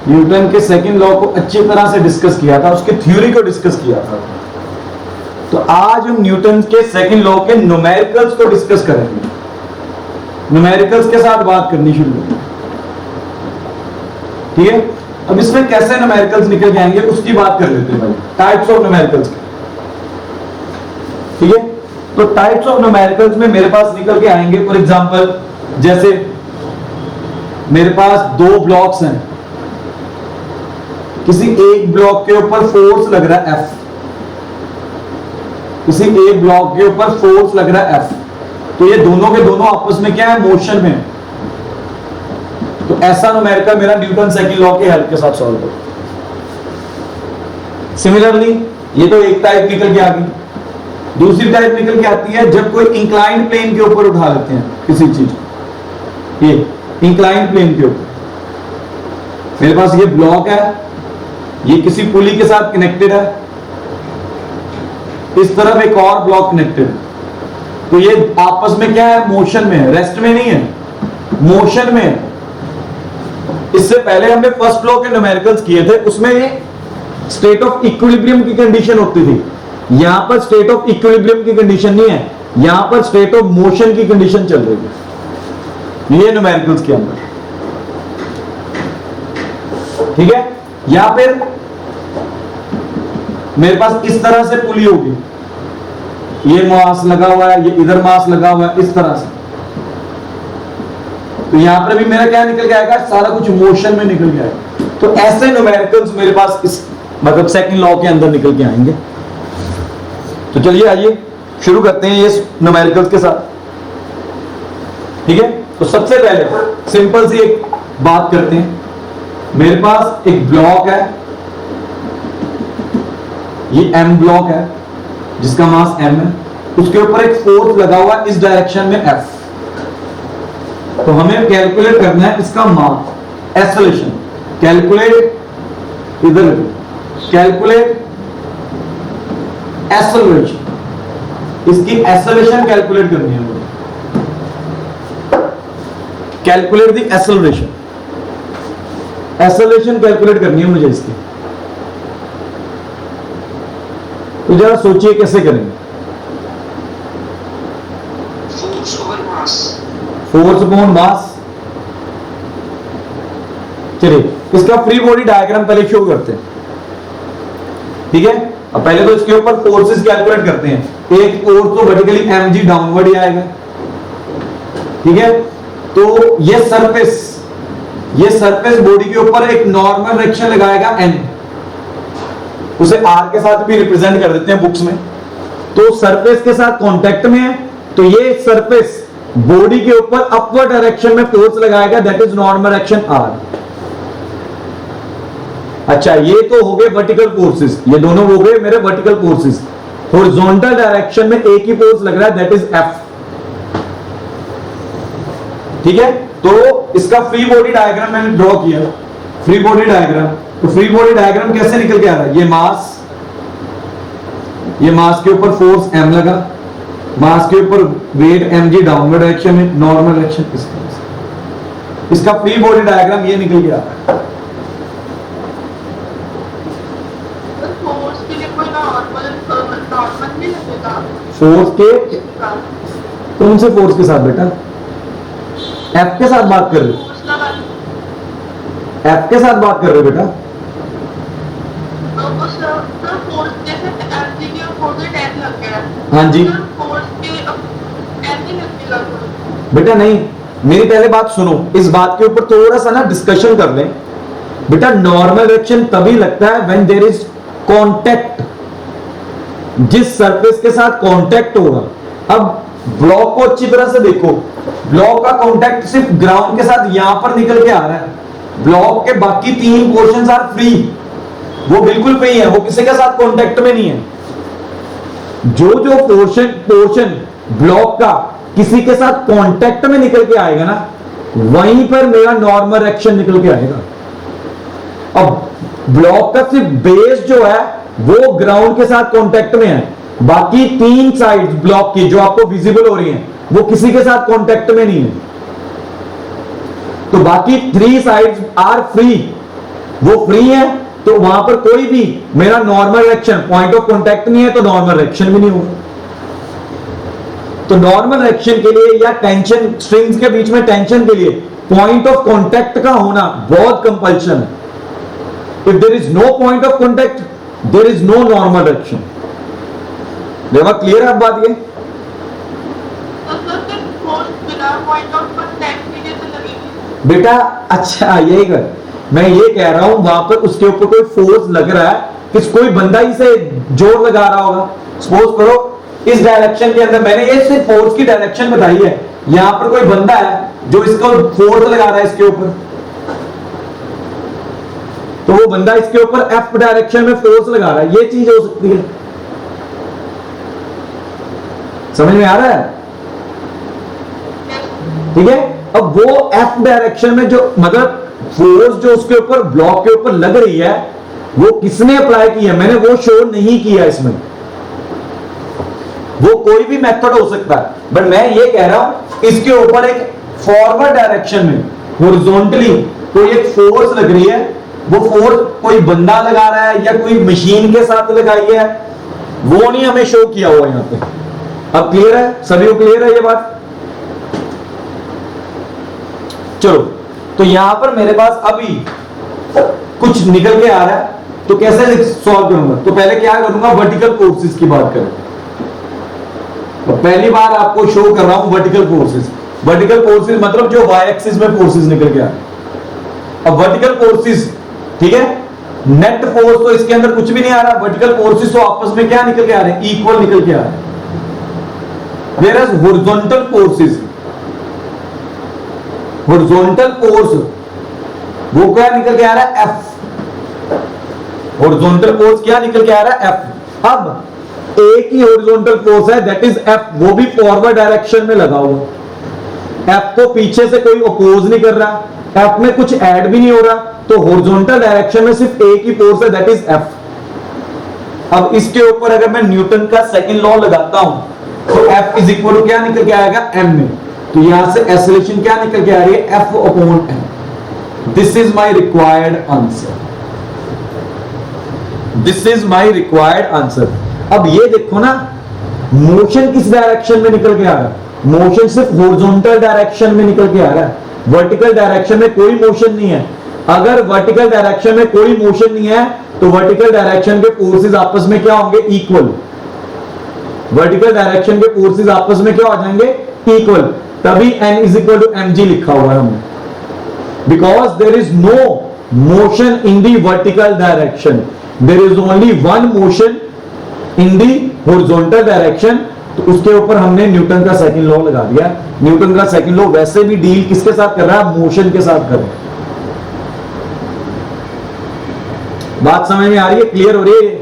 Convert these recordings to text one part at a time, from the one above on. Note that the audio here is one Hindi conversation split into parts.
न्यूटन के सेकंड लॉ को अच्छी तरह से डिस्कस किया था, उसकी थ्योरी को डिस्कस किया था। तो आज हम न्यूटन के सेकंड लॉ के न्यूमेरिकल्स को डिस्कस करेंगे। न्यूमेरिकल्स के साथ बात करनी शुरू करेंगे, ठीक है। अब इसमें कैसे न्यूमेरिकल्स निकल के आएंगे उसकी बात कर लेते हैं भाई, टाइप्स ऑफ न्यूमेरिकल्स, ठीक है। तो टाइप्स ऑफ न्यूमेरिकल्स में मेरे पास निकल के आएंगे, फॉर एग्जांपल जैसे मेरे पास दो ब्लॉक्स हैं, किसी एक ब्लॉक के ऊपर फोर्स लग रहा है F, किसी एक ब्लॉक के ऊपर फोर्स लग रहा है F, तो ये दोनों के दोनों आपस में क्या है, मोशन में है। तो ऐसा न्यूमेरिकल मेरा न्यूटन सेकंड लॉ के हेल्प के साथ सॉल्व करो। सिमिलरली ये तो एक टाइप निकल के आ गई, दूसरी टाइप निकल के आती है जब कोई इंक्लाइंड प्लेन के ऊपर उठा लेते हैं किसी चीज, ये इंक्लाइंड प्लेन के ऊपर मेरे पास ये ब्लॉक है, ये किसी पुली के साथ कनेक्टेड है, इस तरफ एक और ब्लॉक कनेक्टेड है, तो ये आपस में क्या है, मोशन में है, रेस्ट में नहीं है, मोशन में है। इससे पहले हमने फर्स्ट लॉ के न्यूमेरिकल्स किए थे, उसमें ये स्टेट ऑफ इक्विलिब्रियम की कंडीशन होती थी। यहां पर स्टेट ऑफ इक्विलिब्रियम की कंडीशन नहीं है, यहां पर स्टेट ऑफ मोशन की कंडीशन चल रही है ये न्यूमेरिकल्स के अंदर, ठीक है। या फिर मेरे पास इस तरह से पुली होगी, ये मास लगा हुआ है, ये इधर मास लगा हुआ है, इस तरह से, तो यहां पर भी मेरा क्या निकल के आएगा, सारा कुछ मोशन में निकल के आएगा। तो ऐसे न्यूमेरिकल्स मेरे पास इस मतलब सेकंड लॉ के अंदर निकल के आएंगे। तो चलिए आइए शुरू करते हैं ये न्यूमेरिकल्स के साथ, ठीक है। तो सबसे पहले सिंपल सी एक बात करते हैं, मेरे पास एक ब्लॉक है, ये M ब्लॉक है जिसका मास M है, उसके ऊपर एक फोर्स लगा हुआ है इस डायरेक्शन में F। तो हमें कैलकुलेट करना है इसका मास, एक्सेलरेशन, कैलकुलेट, इधर कैलकुलेट एक्सेलरेशन, इसकी एक्सेलरेशन कैलकुलेट करनी है मुझे, calculate the acceleration, acceleration calculate करनी है मुझे इसकी। तो जरा सोचिए कैसे करेंगे, फोर्स अपॉन मास। चलिए इसका फ्री बॉडी डायग्राम पहले शो करते हैं, ठीक है। अब पहले तो इसके ऊपर फोर्सेस कैलकुलेट करते हैं, एक फोर्स तो वर्टिकली mg डाउनवर्ड ही आएगा, ठीक है। तो ये सरफेस बॉडी के ऊपर एक नॉर्मल डायरेक्शन लगाएगा n, उसे r के साथ भी रिप्रेजेंट कर देते हैं बुक्स में। तो सरफेस के साथ कांटेक्ट में है, तो ये सरफेस बॉडी के ऊपर अपवर्ड डायरेक्शन में फोर्स लगाएगा, that is normal direction r। अच्छा ये तो हो गए वर्टिकल फोर्सेस, ये दोनों हो गए मेरे वर्टिकल फोर्सेस। हॉरिजॉन्टल डायरेक्शन में एक ही फोर्स लग रहा है, दैट इज F, ठीक है। तो इसका फ्री बॉडी डायग्राम मैंने ड्रॉ किया, फ्री बॉडी डायग्राम। तो फ्री बॉडी डायग्राम कैसे निकल के आ रहा है, ये मास के ऊपर फोर्स M लगा, मास के ऊपर वेट mg डाउनवर्ड डायरेक्शन में, नॉर्मल डायरेक्शन इस तरह से। इसका फ्री बॉडी डायग्राम ये निकल के आ रहा है। फोर्स के कौन से फोर्स के साथ बेटा, F के साथ बात कर रहे हो, F के साथ बात कर रहे हो बेटा। हाँ जी बेटा, नहीं मेरी पहले बात सुनो, इस बात के ऊपर थोड़ा सा ना डिस्कशन कर लें बेटा। नॉर्मल डायरेक्शन तभी लगता है व्हेन देयर इज कांटेक्ट, जिस सरफेस के साथ कांटेक्ट होगा। अब ब्लॉक को अच्छी तरह से देखो, ब्लॉक का कांटेक्ट सिर्फ ग्राउंड के साथ यहां पर निकल के आ रहा है, ब्लॉक के बाकी तीन पोर्शंस आर फ्री, वो बिल्कुल फ्री है, वो किसी के साथ कांटेक्ट में नहीं है। जो पोर्शन ब्लॉक का किसी के साथ कांटेक्ट में निकल के आएगा ना, वहीं पर मेरा नॉर्मल डायरेक्शन निकल के आएगा। अब ब्लॉक का सिर्फ बेस जो है वो ग्राउंड के साथ कांटेक्ट में है, बाकी तीन साइड्स ब्लॉक की जो आपको विजिबल हो रही हैं वो किसी के साथ कांटेक्ट में नहीं है। तो बाकी थ्री साइड्स आर फ्री, वो फ्री है तो वहां पर कोई भी मेरा normal reaction, point of contact नहीं है तो नॉर्मल रिएक्शन भी नहीं होगा। तो नॉर्मल रिएक्शन के लिए या टेंशन, स्ट्रिंग्स के बीच में टेंशन के लिए पॉइंट ऑफ कॉन्टैक्ट का होना बहुत कंपल्शन है। If there is no point of contact there is no normal reaction. देखा क्लियर है अब बात ये? बेटा अच्छा यही कर, मैं ये कह रहा हूं वहां पर उसके ऊपर कोई फोर्स लग रहा है, किस कोई बंदा ही से जोर लगा रहा होगा। सपोज करो इस डायरेक्शन के अंदर, मैंने ये सिर्फ फोर्स की डायरेक्शन बताई है, यहां पर कोई बंदा है जो इसको फोर्स लगा रहा है इसके ऊपर, तो वो बंदा इसके ऊपर एफ डायरेक्शन में फोर्स लगा रहा है, ये चीज हो सकती है। समझ में आ रहा है? ठीक है, अब वो एफ डायरेक्शन में जो मतलब फोर्स जो उसके ऊपर ब्लॉक के ऊपर लग रही है वो किसने अप्लाई की है, मैंने वो शो नहीं किया इसमें। वो कोई भी मेथड हो सकता है, बट मैं ये कह रहा हूं इसके ऊपर एक फॉरवर्ड डायरेक्शन में हॉरिजॉन्टली कोई एक फोर्स लग रही है, वो फोर्स कोई बंदा लगा रहा है या कोई मशीन के साथ लगाई है, वो नहीं हमें शो किया हुआ यहां पे। अब क्लियर है? सभी को क्लियर है ये बात? चलो, तो यहां पर मेरे पास अभी कुछ निकल के आ रहा है, तो कैसे सॉल्व करूंगा? तो पहले क्या करूंगा, वर्टिकल फोर्सेस की बात करें। तो पहली बार आपको शो कर रहा हूं वर्टिकल फोर्सेस। वर्टिकल फोर्सेस मतलब जो वाई एक्सिस में फोर्सेस निकल के आ रहे हैं। अब वर्टिकल फोर्सेस, ठीक है, नेट फोर्स तो इसके अंदर कुछ भी नहीं आ रहा, वर्टिकल फोर्सेस तो आपस में क्या निकल के आ रहे हैं, इक्वल निकल के आ रहे हैं। Whereas horizontal forces, horizontal force वो क्या निकल के आ रहा है, F। horizontal force क्या निकल के आ रहा है, F। अब एक ही horizontal force है, that is F, वो भी फॉरवर्ड डायरेक्शन में लगा हुआ। F को पीछे से कोई अपोज नहीं कर रहा, F में कुछ ऐड भी नहीं हो रहा, तो horizontal डायरेक्शन में सिर्फ एक ही फोर्स है, that is F। अब इसके ऊपर अगर मैं न्यूटन का सेकंड लॉ लगाता हूं तो F इज इक्वल टू क्या निकल के आएगा, m में। तो यहां से एक्सेलरेशन क्या निकल के आ रही है, F upon m। This is my required answer, this is my required answer. अब ये देखो ना, मोशन किस डायरेक्शन में निकल के आ रहा है, मोशन सिर्फ हॉरिजॉन्टल डायरेक्शन में निकल के आ रहा है, वर्टिकल डायरेक्शन में कोई मोशन नहीं है। अगर वर्टिकल डायरेक्शन में कोई मोशन नहीं है तो वर्टिकल डायरेक्शन के फोर्सेस आपस में क्या होंगे, इक्वल। वर्टिकल डायरेक्शन के फोर्सेस आपस में क्या हो जाएंगे, इक्वल। तभी n is equal to mg लिखा हुआ है हमने, because there is no motion in the vertical direction, there is only one motion in the horizontal direction. तो उसके ऊपर हमने न्यूटन का सेकंड लॉ लगा दिया। न्यूटन का सेकंड लॉ वैसे भी डील किसके साथ कर रहा है, मोशन के साथ कर रहा है। बात समझ में आ रही है, क्लियर हो रही है?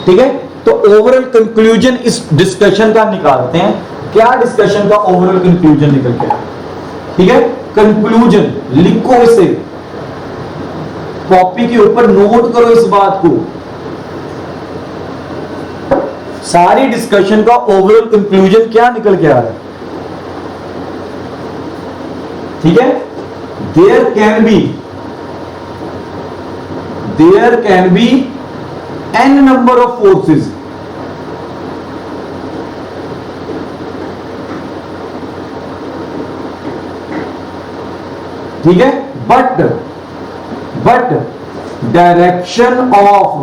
ठीक है, तो ओवरऑल कंक्लूजन इस डिस्कशन का निकालते हैं। क्या डिस्कशन का ओवरऑल कंक्लूजन निकल के आया? ठीक है, कंक्लूजन लिखो, इसे कॉपी के ऊपर नोट करो इस बात को। सारी डिस्कशन का ओवरऑल कंक्लूजन क्या निकल के आ रहा है? ठीक है, there can be n number of forces, ठीक है, but direction of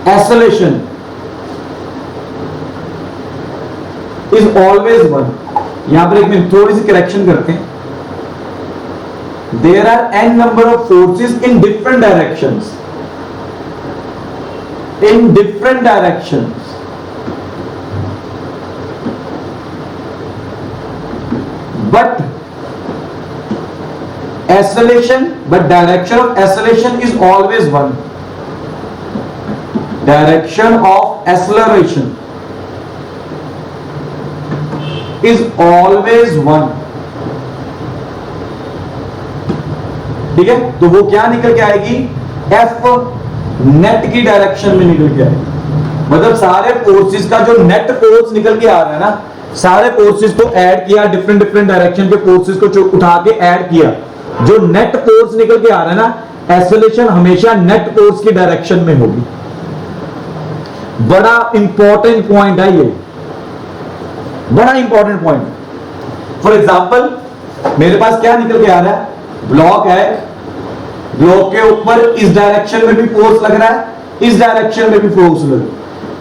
acceleration is always one। यहां पर एक मिनट थोड़ी सी करेक्शन करते हैं। There are n number of forces in different directions, in different directions, but direction of acceleration is always one, direction of acceleration is always one। ठीक है, तो वो क्या निकल के आएगी, एफ नेट की डायरेक्शन में निकल के आएगा। मतलब सारे फोर्सेस का जो नेट फोर्स निकल के आ रहा है ना, सारे फोर्सेस को ऐड किया, डिफरेंट डिफरेंट डायरेक्शन के फोर्सेस को उठा के ऐड किया, जो नेट फोर्स निकल के आ रहा है ना, एक्सेलरेशन हमेशा नेट फोर्स की डायरेक्शन में होगी। बड़ा इंपॉर्टेंट पॉइंट है ये, बड़ा इंपॉर्टेंट पॉइंट। फॉर एग्जांपल मेरे पास क्या निकल के आ रहा है, ब्लॉक है, ब्लॉक के ऊपर इस डायरेक्शन में भी फोर्स लग रहा है, इस डायरेक्शन में भी फोर्स लग रहा है,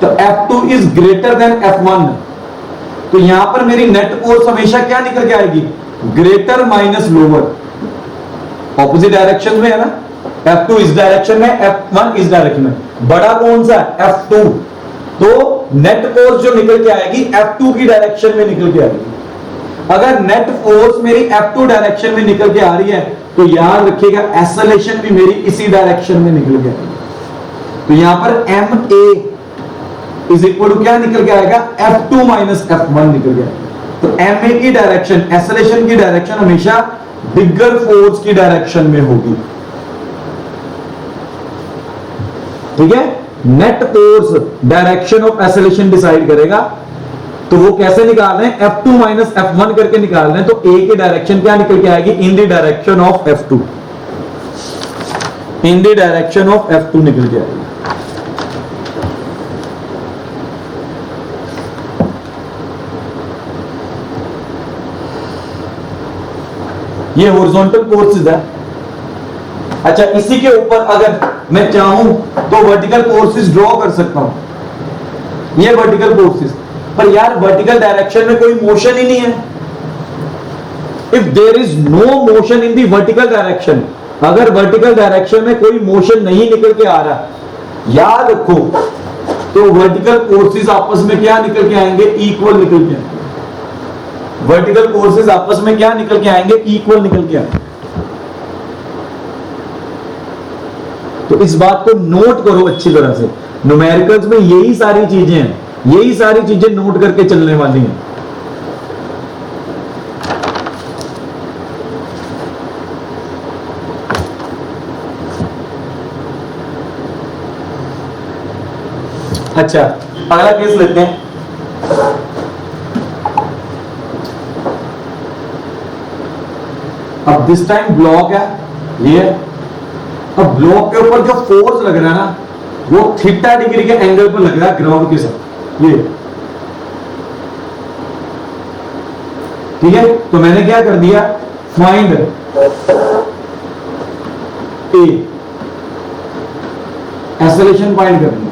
तो F2 is greater than F1, तो यहां पर मेरी नेट फोर्स हमेशा क्या निकल के आएगी, greater minus lower, opposite direction में है ना, F2 इस डायरेक्शन में, F1 इस डायरेक्शन में, बड़ा कौन सा है F2, तो नेट फोर्स जो निकल के आएगी F2 की डायरेक्शन में निकल के आएगी। अगर नेट फोर्स मेरी F2 डायरेक्शन में निकल के आ रही है तो याद रखिएगा एक्सेलरेशन भी मेरी इसी डायरेक्शन में निकल के आएगी। तो यहां पर MA इज इक्वल टू क्या निकल के आएगा, F2 माइनस F1 निकल के आएगा। तो MA की डायरेक्शन, एक्सेलरेशन की डायरेक्शन हमेशा बिगर फोर्स की डायरेक्शन में होगी। ठीक है, net force direction of acceleration decide करेगा। तो वो कैसे निकाल रहे हैं, F2 माइनस F1 करके निकाल रहे हैं, तो A की डायरेक्शन क्या निकल के आएगी, in the direction of F2, in the direction of F2 निकल के आएगी। ये हॉरिजॉन्टल फोर्सेस है। अच्छा, इसी के ऊपर अगर मैं चाहूं तो वर्टिकल फोर्सेस ड्रॉ कर सकता हूं, ये वर्टिकल फोर्सेस, पर यार वर्टिकल डायरेक्शन में कोई मोशन ही नहीं है। If there is no motion in the vertical direction, अगर वर्टिकल डायरेक्शन में कोई मोशन नहीं निकल के आ रहा, याद रखो, तो वर्टिकल फोर्सेस आपस में क्या निकल के आएंगे, इक्वल निकल के आएंगे। वर्टिकल फोर्सेस आपस में क्या निकल के आएंगे, इक्वल निकल के आएंगे। तो इस बात को नोट करो अच्छी तरह से, न्यूमेरिकल्स में यही सारी चीजें हैं, यही सारी चीजें नोट करके चलने वाली हैं। अच्छा, अगला केस लेते हैं। अब दिस टाइम ब्लॉक है ये, अब ब्लॉक के ऊपर जो फोर्स लग रहा है ना, वो थीटा डिग्री के एंगल पर लग रहा है ग्राउंड के साथ, ये ठीक है। तो मैंने क्या कर दिया, फाइंड ए, एक्सेलरेशन फाइंड कर दिया।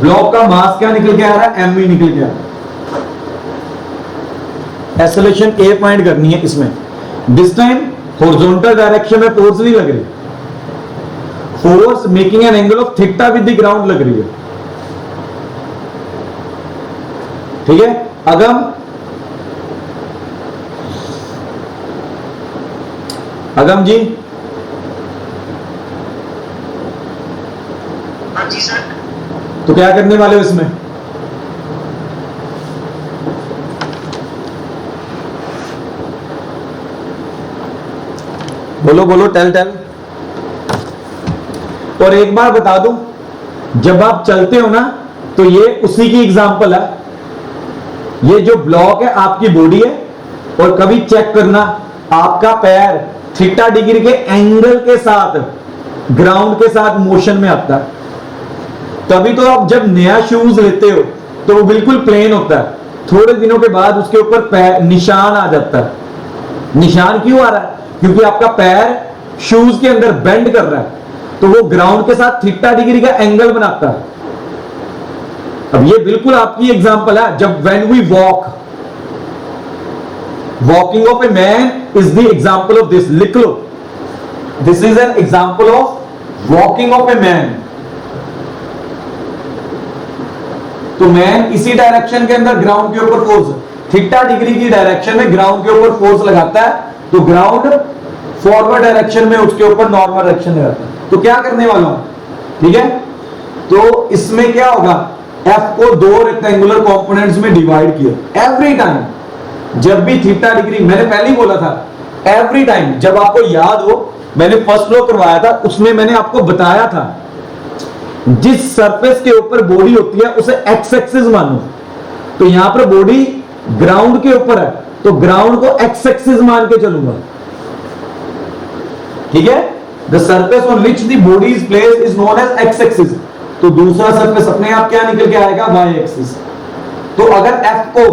ब्लॉक का मास क्या निकल के आ रहा है, एम निकल के आ रहा है। एक्सेलरेशन ए फाइंड करनी है इसमें। दिस टाइम हॉरिजॉन्टल डायरेक्शन में फोर्स नहीं लग रही, force making an angle of theta with the ground लग रही है, ठीक है। अगम जी, हाँ जी सर। तो क्या करने वाले हो इसमें, बोलो बोलो, टेल टेल। और एक बार बता दूं, जब आप चलते हो ना, तो ये उसी की एग्जांपल है। ये जो ब्लॉक है आपकी बॉडी है, और कभी चेक करना आपका पैर थीटा डिग्री के एंगल के साथ ग्राउंड के साथ मोशन में आता है। तभी तो आप जब नया शूज लेते हो तो वो बिल्कुल प्लेन होता है, थोड़े दिनों के बाद उसके ऊपर पैर निशान आ जाता है। निशान क्यों आ रहा है, क्योंकि आपका पैर शूज के अंदर बेंड कर रहा है, तो वो ग्राउंड के साथ थीटा डिग्री का एंगल बनाता है। अब ये बिल्कुल आपकी एग्जांपल है। जब when we walk, walking of a man is the example of this, लिख लो, this is an example of walking of a man. तो मैन इसी डायरेक्शन के अंदर ग्राउंड के ऊपर फोर्स, थीटा डिग्री की डायरेक्शन में ग्राउंड के ऊपर फोर्स लगाता है, तो ग्राउंड फॉरवर्ड डायरेक्शन में उसके ऊपर नॉर्मल डायरेक्शन लगाता है। तो क्या करने वाला हूं, ठीक है। तो इसमें क्या होगा, एफ को दो रेक्टेंगुलर कंपोनेंट्स में डिवाइड किया। एवरी टाइम जब भी थीटा डिग्री, मैंने पहले ही बोला था, एवरी टाइम जब आपको याद हो, मैंने फर्स्ट लॉ करवाया था, उसमें मैंने आपको बताया था जिस सरफेस के ऊपर बॉडी होती है उसे एक्स एक्सिस मानो। तो यहां पर बॉडी ग्राउंड के ऊपर है तो ग्राउंड को एक्स एक्सिस मान के चलूंगा, ठीक है। The surface on which the body is placed is known as X axis. तो दूसरा सरफेस अपने आप क्या निकल के आएगा, वाई एक्सिस। तो अगर एफ को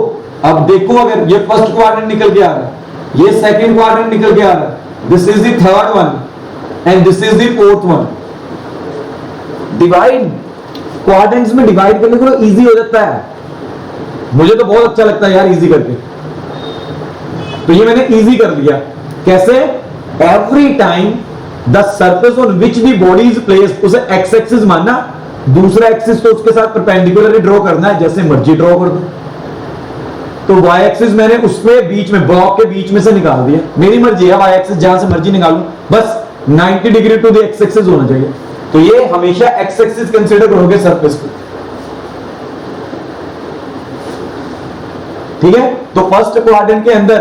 अब देखो, अगर ये फर्स्ट क्वाड्रेंट निकल के आ रहा है, ये सेकंड क्वाड्रेंट निकल के आ रहा है, this is the third one and this is the fourth one. Divide quadrants में डिवाइड करने को इजी हो जाता है, मुझे तो बहुत अच्छा लगता है यार इजी करके। तो ये मैंने इजी कर दिया। कैसे? Every time the surface on which the body is placed उसे एक्स एक्सिस मानना, दूसरा एक्सिस तो उसके साथ परपेंडिकुलरली ड्रॉ करना है, जैसे मर्जी ड्रॉ कर दो। तो वाई एक्सिस मैंने उसमें बीच में ब्लॉक के बीच में से निकाल दिया, मेरी मर्जी है वाई एक्सिस जहां से मर्जी निकालूं, बस 90 degree to the X axis होना चाहिए। तो ये हमेशा एक्स एक्सिस कंसीडर करोगे सरफेस को, ठीक है। तो फर्स्ट क्वाड्रेंट के अंदर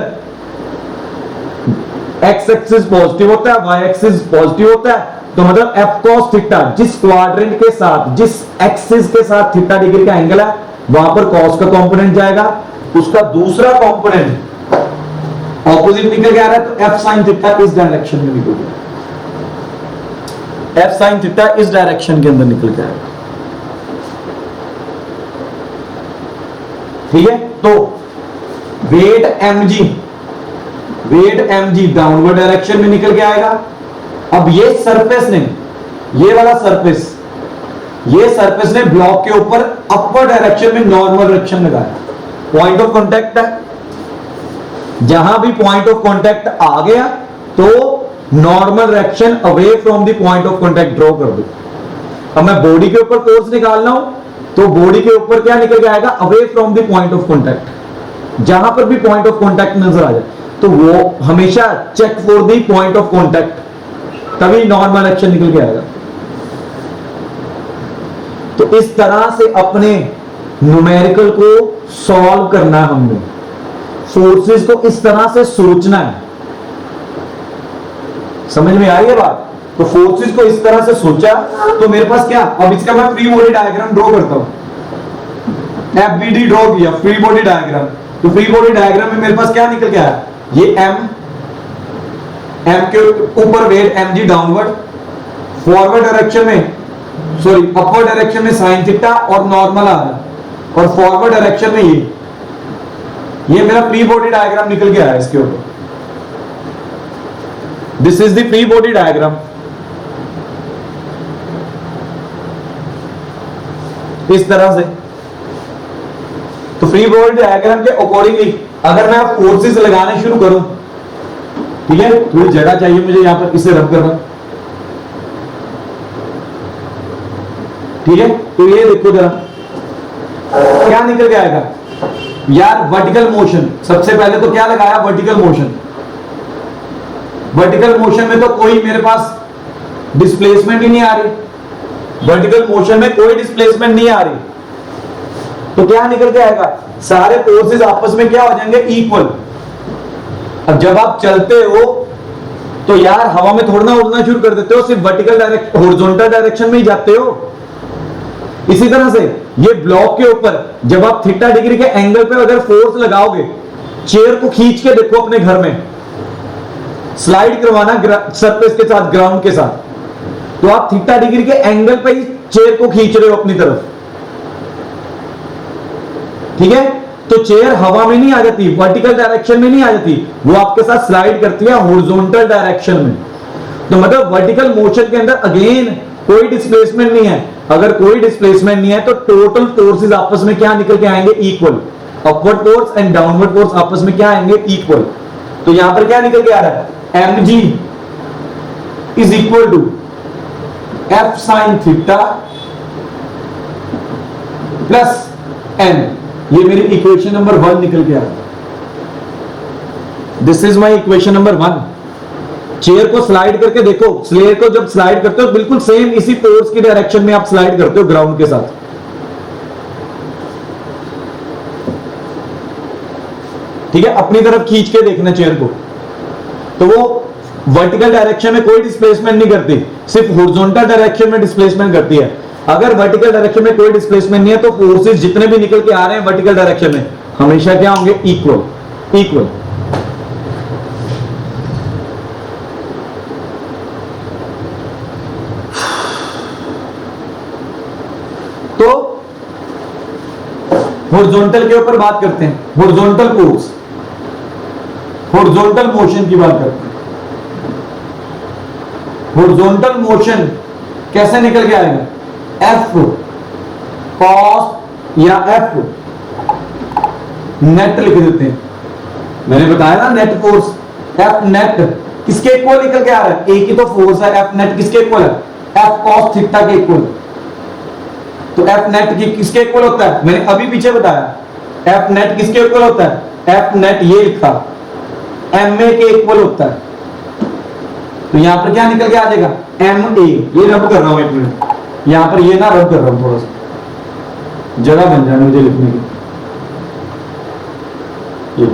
एक्स एक्सिस पॉजिटिव होता है, वाई एक्सिस पॉजिटिव होता है, तो मतलब एफ कॉस थीटा जिस क्वाड्रेंट के साथ, जिस एक्सिस के साथ थीटा डिग्री का एंगल है वहां पर कॉस का कंपोनेंट जाएगा, उसका दूसरा कंपोनेंट ऑपोजिट निकल के आ रहा है तो एफ साइन थीटा इस डायरेक्शन में निकल गया, एफ साइन थीटा इस डायरेक्शन के अंदर निकल के आएगा, ठीक है। तो वेट mg डाउनवर्ड डायरेक्शन में निकल के आएगा। अब ये सरफेस ने, ये वाला सरफेस, ये सरफेस ने ब्लॉक के ऊपर अपर डायरेक्शन में नॉर्मल डायरेक्शन लगाया, पॉइंट ऑफ कांटेक्ट है, जहां भी पॉइंट ऑफ कांटेक्ट आ गया तो normal direction away from the point of contact draw कर दो। अब मैं बॉडी के ऊपर फोर्स निकालना हूं तो बॉडी के ऊपर क्या निकल के आएगा, away from the point of contact. जहां पर भी पॉइंट ऑफ कांटेक्ट नजर आ जाए तो वो हमेशा check for the point of contact, तभी नॉर्मल एक्शन निकल के आएगा। तो इस तरह से अपने न्यूमेरिकल को सॉल्व करना है हमने, फोर्सेस को इस तरह से सोचना है। समझ में आ रही है बात? तो फोर्सेस को इस तरह से सोचा तो मेरे पास क्या, अब इसका मैं फ्री बॉडी डायग्राम ड्रॉ करता हूं, एफबीडी ड्रॉ किया, फ्री बॉडी डायग्राम। तो फ्री बॉडी डायग्राम में मेरे पास क्या निकल के आया, ये एम के ऊपर weight mg downward, forward direction में, सॉरी अपवर्ड डायरेक्शन में साइन थीटा और नॉर्मल आ रहा है, और फॉरवर्ड डायरेक्शन में ये मेरा फ्री बॉडी डायग्राम निकल के आया इसके ऊपर। This is the free body diagram. इस तरह से तो फ्री बॉडी डायग्राम के अकॉर्डिंगली अगर मैं फोर्सेस लगाने शुरू करूं, ठीक है, थोड़ी जगह चाहिए मुझे यहां पर इसे रब करना, ठीक है। तो ये देखो जरा क्या निकल के आएगा यार, वर्टिकल मोशन। सबसे पहले तो क्या लगाया, वर्टिकल मोशन। वर्टिकल मोशन में तो कोई मेरे पास डिस्प्लेसमेंट ही नहीं आ रही, वर्टिकल मोशन में कोई डिस्प्लेसमेंट नहीं आ रही, तो क्या निकल के आएगा, सारे फोर्सेस आपस में क्या हो जाएंगे, इक्वल। अब जब आप चलते हो तो यार हवा में थोड़ा ना उड़ना शुरू कर देते हो, सिर्फ वर्टिकल डायरेक्शन, हॉरिजॉन्टल डायरेक्शन में ही जाते हो। इसी तरह से ये ब्लॉक के ऊपर जब आप थीटा डिग्री के एंगल पे अगर फोर्स लगाओगे, चेयर को खींच के देखो अपने घर में, स्लाइड करवाना सरफेस के साथ, ग्राउंड के साथ, तो आप थीटा डिग्री के एंगल पे ही चेयर को खींच रहे हो अपनी तरफ, ठीक है। तो चेयर हवा में नहीं आ जाती, वर्टिकल डायरेक्शन में नहीं आ जाती, वो आपके साथ स्लाइड करती है हॉरिजॉन्टल डायरेक्शन में। तो मतलब वर्टिकल मोशन के अंदर अगेन कोई डिस्प्लेसमेंट नहीं है। अगर कोई डिस्प्लेसमेंट नहीं है तो टोटल फोर्सेस आपस में क्या निकल के आएंगे, equal. Upward force and downward force आपस में क्या आएंगे, इक्वल। तो यहां पर क्या निकल के आ रहा है, mg is equal to f sin theta plus n। ये मेरी इक्वेशन नंबर 1 निकल के आ रहा है। This is my equation number 1। Chair को स्लाइड करके देखो, चेयर को जब स्लाइड करते हो बिल्कुल सेम इसी फोर्स की डायरेक्शन में आप स्लाइड करते हो ग्राउंड के साथ, ठीक है। अपनी तरफ खींच के देखना चेयर को, तो वो वर्टिकल डायरेक्शन में कोई डिस्प्लेसमेंट नहीं करती, सिर्फ हॉरिजॉन्टल डायरेक्शन में डिस्प्लेसमेंट करती है। अगर वर्टिकल डायरेक्शन में कोई डिस्प्लेसमेंट नहीं है तो फोर्सेस जितने भी निकल के आ रहे हैं वर्टिकल डायरेक्शन में हमेशा क्या होंगे, इक्वल इक्वल। तो हॉरिजॉन्टल के ऊपर बात करते हैं, हॉरिजॉन्टल फोर्स, हॉरिजॉन्टल मोशन की बात करते हैं। हॉरिजॉन्टल मोशन कैसे निकल के आएगा, एफ कॉस या एफ नेट लिख देते हैं। मैंने बताया ना नेट फोर्स, एफ नेट किसके इक्वल निकल के आ रहा है, एक ही तो फोर्स है, एफ नेट किसके इक्वल है, एफ कॉस थीटा के इक्वल। तो एफ नेट की किसके इक्वल होता है, मैंने अभी पीछे बताया, एफ नेट किसके इक्वल होता है, एफ नेट ये लिखा एम ए के इक्वल होता है। तो यहां पर क्या निकल के आ जाएगा, एम ए। ये रब कर रहा हूं एक मिनट, यहां पर ये ना रब कर रहा हूं, थोड़ा सा जगह बन जाए मुझे लिखने की। ये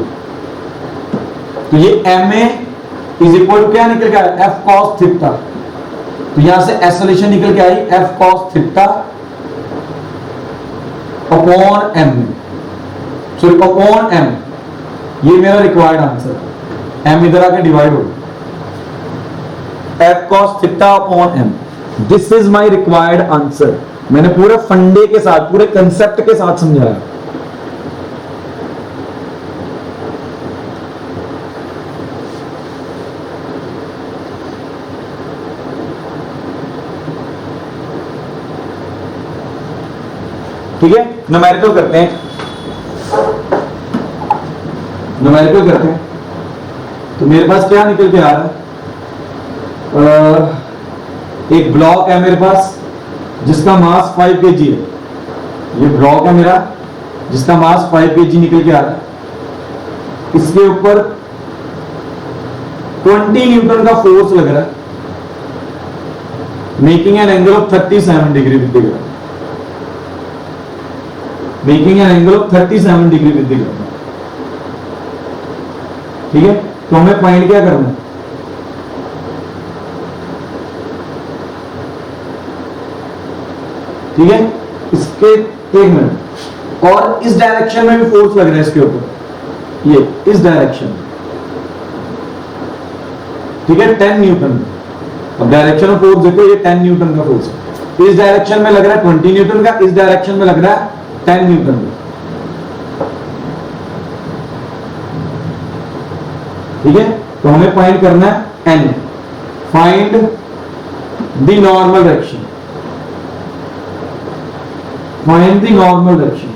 तो ये M A is equal to क्या निकल के आया, एफ कॉस थीटा। तो यहां से एक्सेलरेशन निकल के आई F cos theta upon M, sorry upon M. ये मेरा रिक्वायर्ड आंसर, एम इधर आके डिवाइड हो, F cos theta upon M, this is my required answer. मैंने पूरे फंडे के साथ, पूरे कंसेप्ट के साथ समझाया। ठीक है, न्यूमेरिकल करते हैं, न्यूमेरिकल करते हैं। तो मेरे पास क्या निकल के आ रहा है, एक ब्लॉक है मेरे पास जिसका मास 5 kg है। ये ब्लॉक है मेरा जिसका मास 5 kg निकल के आ रहा है। इसके ऊपर 20 न्यूटन का फोर्स लग रहा है, making an angle of 37 degree with the ground, making an angle of 37 degree with the ground. ठीक है, तो हमें फाइंड क्या करना है, ठीक है, इसके एक मिनट। और इस डायरेक्शन में भी फोर्स लग रहा है इसके ऊपर, ये इस डायरेक्शन, ठीक है, 10 न्यूटन। अब डायरेक्शन ऑफ फोर्स देखो, ये 10 न्यूटन का फोर्स है। इस डायरेक्शन में लग रहा है 20 न्यूटन का, इस डायरेक्शन में लग रहा है 10 न्यूटन का। ठीक है, तो हमें फाइंड करना है N, find the normal direction, find the normal direction,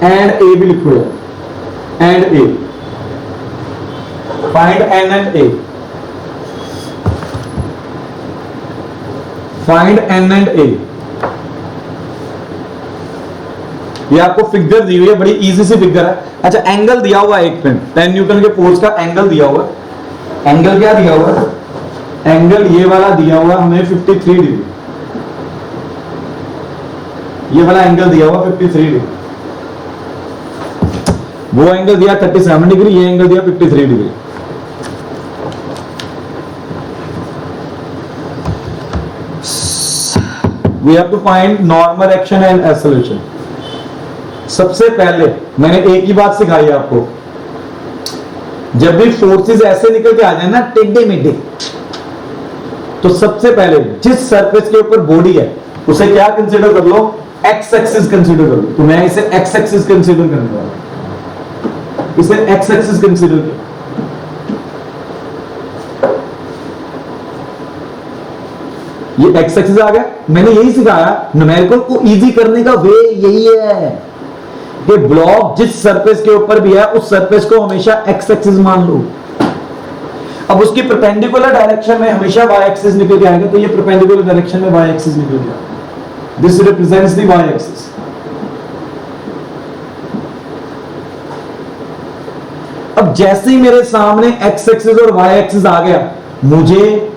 and A भी लिखो यार, and A, find N and A, find N and A. ये आपको फिगर दी हुई है, बड़ी इजी सी फिगर है। अच्छा, एंगल दिया हुआ है एक मिनट, 10 न्यूटन के फोर्स का एंगल दिया हुआ है। एंगल क्या दिया हुआ है, एंगल ये वाला दिया हुआ हमें 53 डिग्री, ये वाला एंगल दिया हुआ 53 डिग्री, वो एंगल दिया 37 डिग्री, ये एंगल दिया 53 degree. We have to find normal action and acceleration। सबसे पहले मैंने एक ही बात सिखाई आपको, जब भी फोर्सेस ऐसे निकल के आ जाए ना टेढ़े मेढ़े, तो सबसे पहले जिस सरफेस के ऊपर बॉडी है उसे क्या कंसीडर कर लो, एक्स एक्सिस कंसीडर कर लो। तो मैं इसे एक्स एक्सिस कंसीडर करने वाला हूं, इसे एक्स एक्सिस कंसीडर कर। ये एक्स एक्सिस आ गया। मैंने यही सिखाया, न्यूमेरिकल को इजी करने का वे यही है कि ब्लॉक जिस सरफेस के ऊपर भी है उस सरफेस को हमेशा एक्स एक्सिस मान लो। अब उसकी परपेंडिकुलर डायरेक्शन में हमेशा वाई एक्सिस निकल के आएगा, तो ये परपेंडिकुलर डायरेक्शन में वाई एक्सिस निकल गया, this represents the Y axis. अब जैसे ही मेरे सामने एक्स एक्सिस और वाई एक्सिस आ गया, मुझे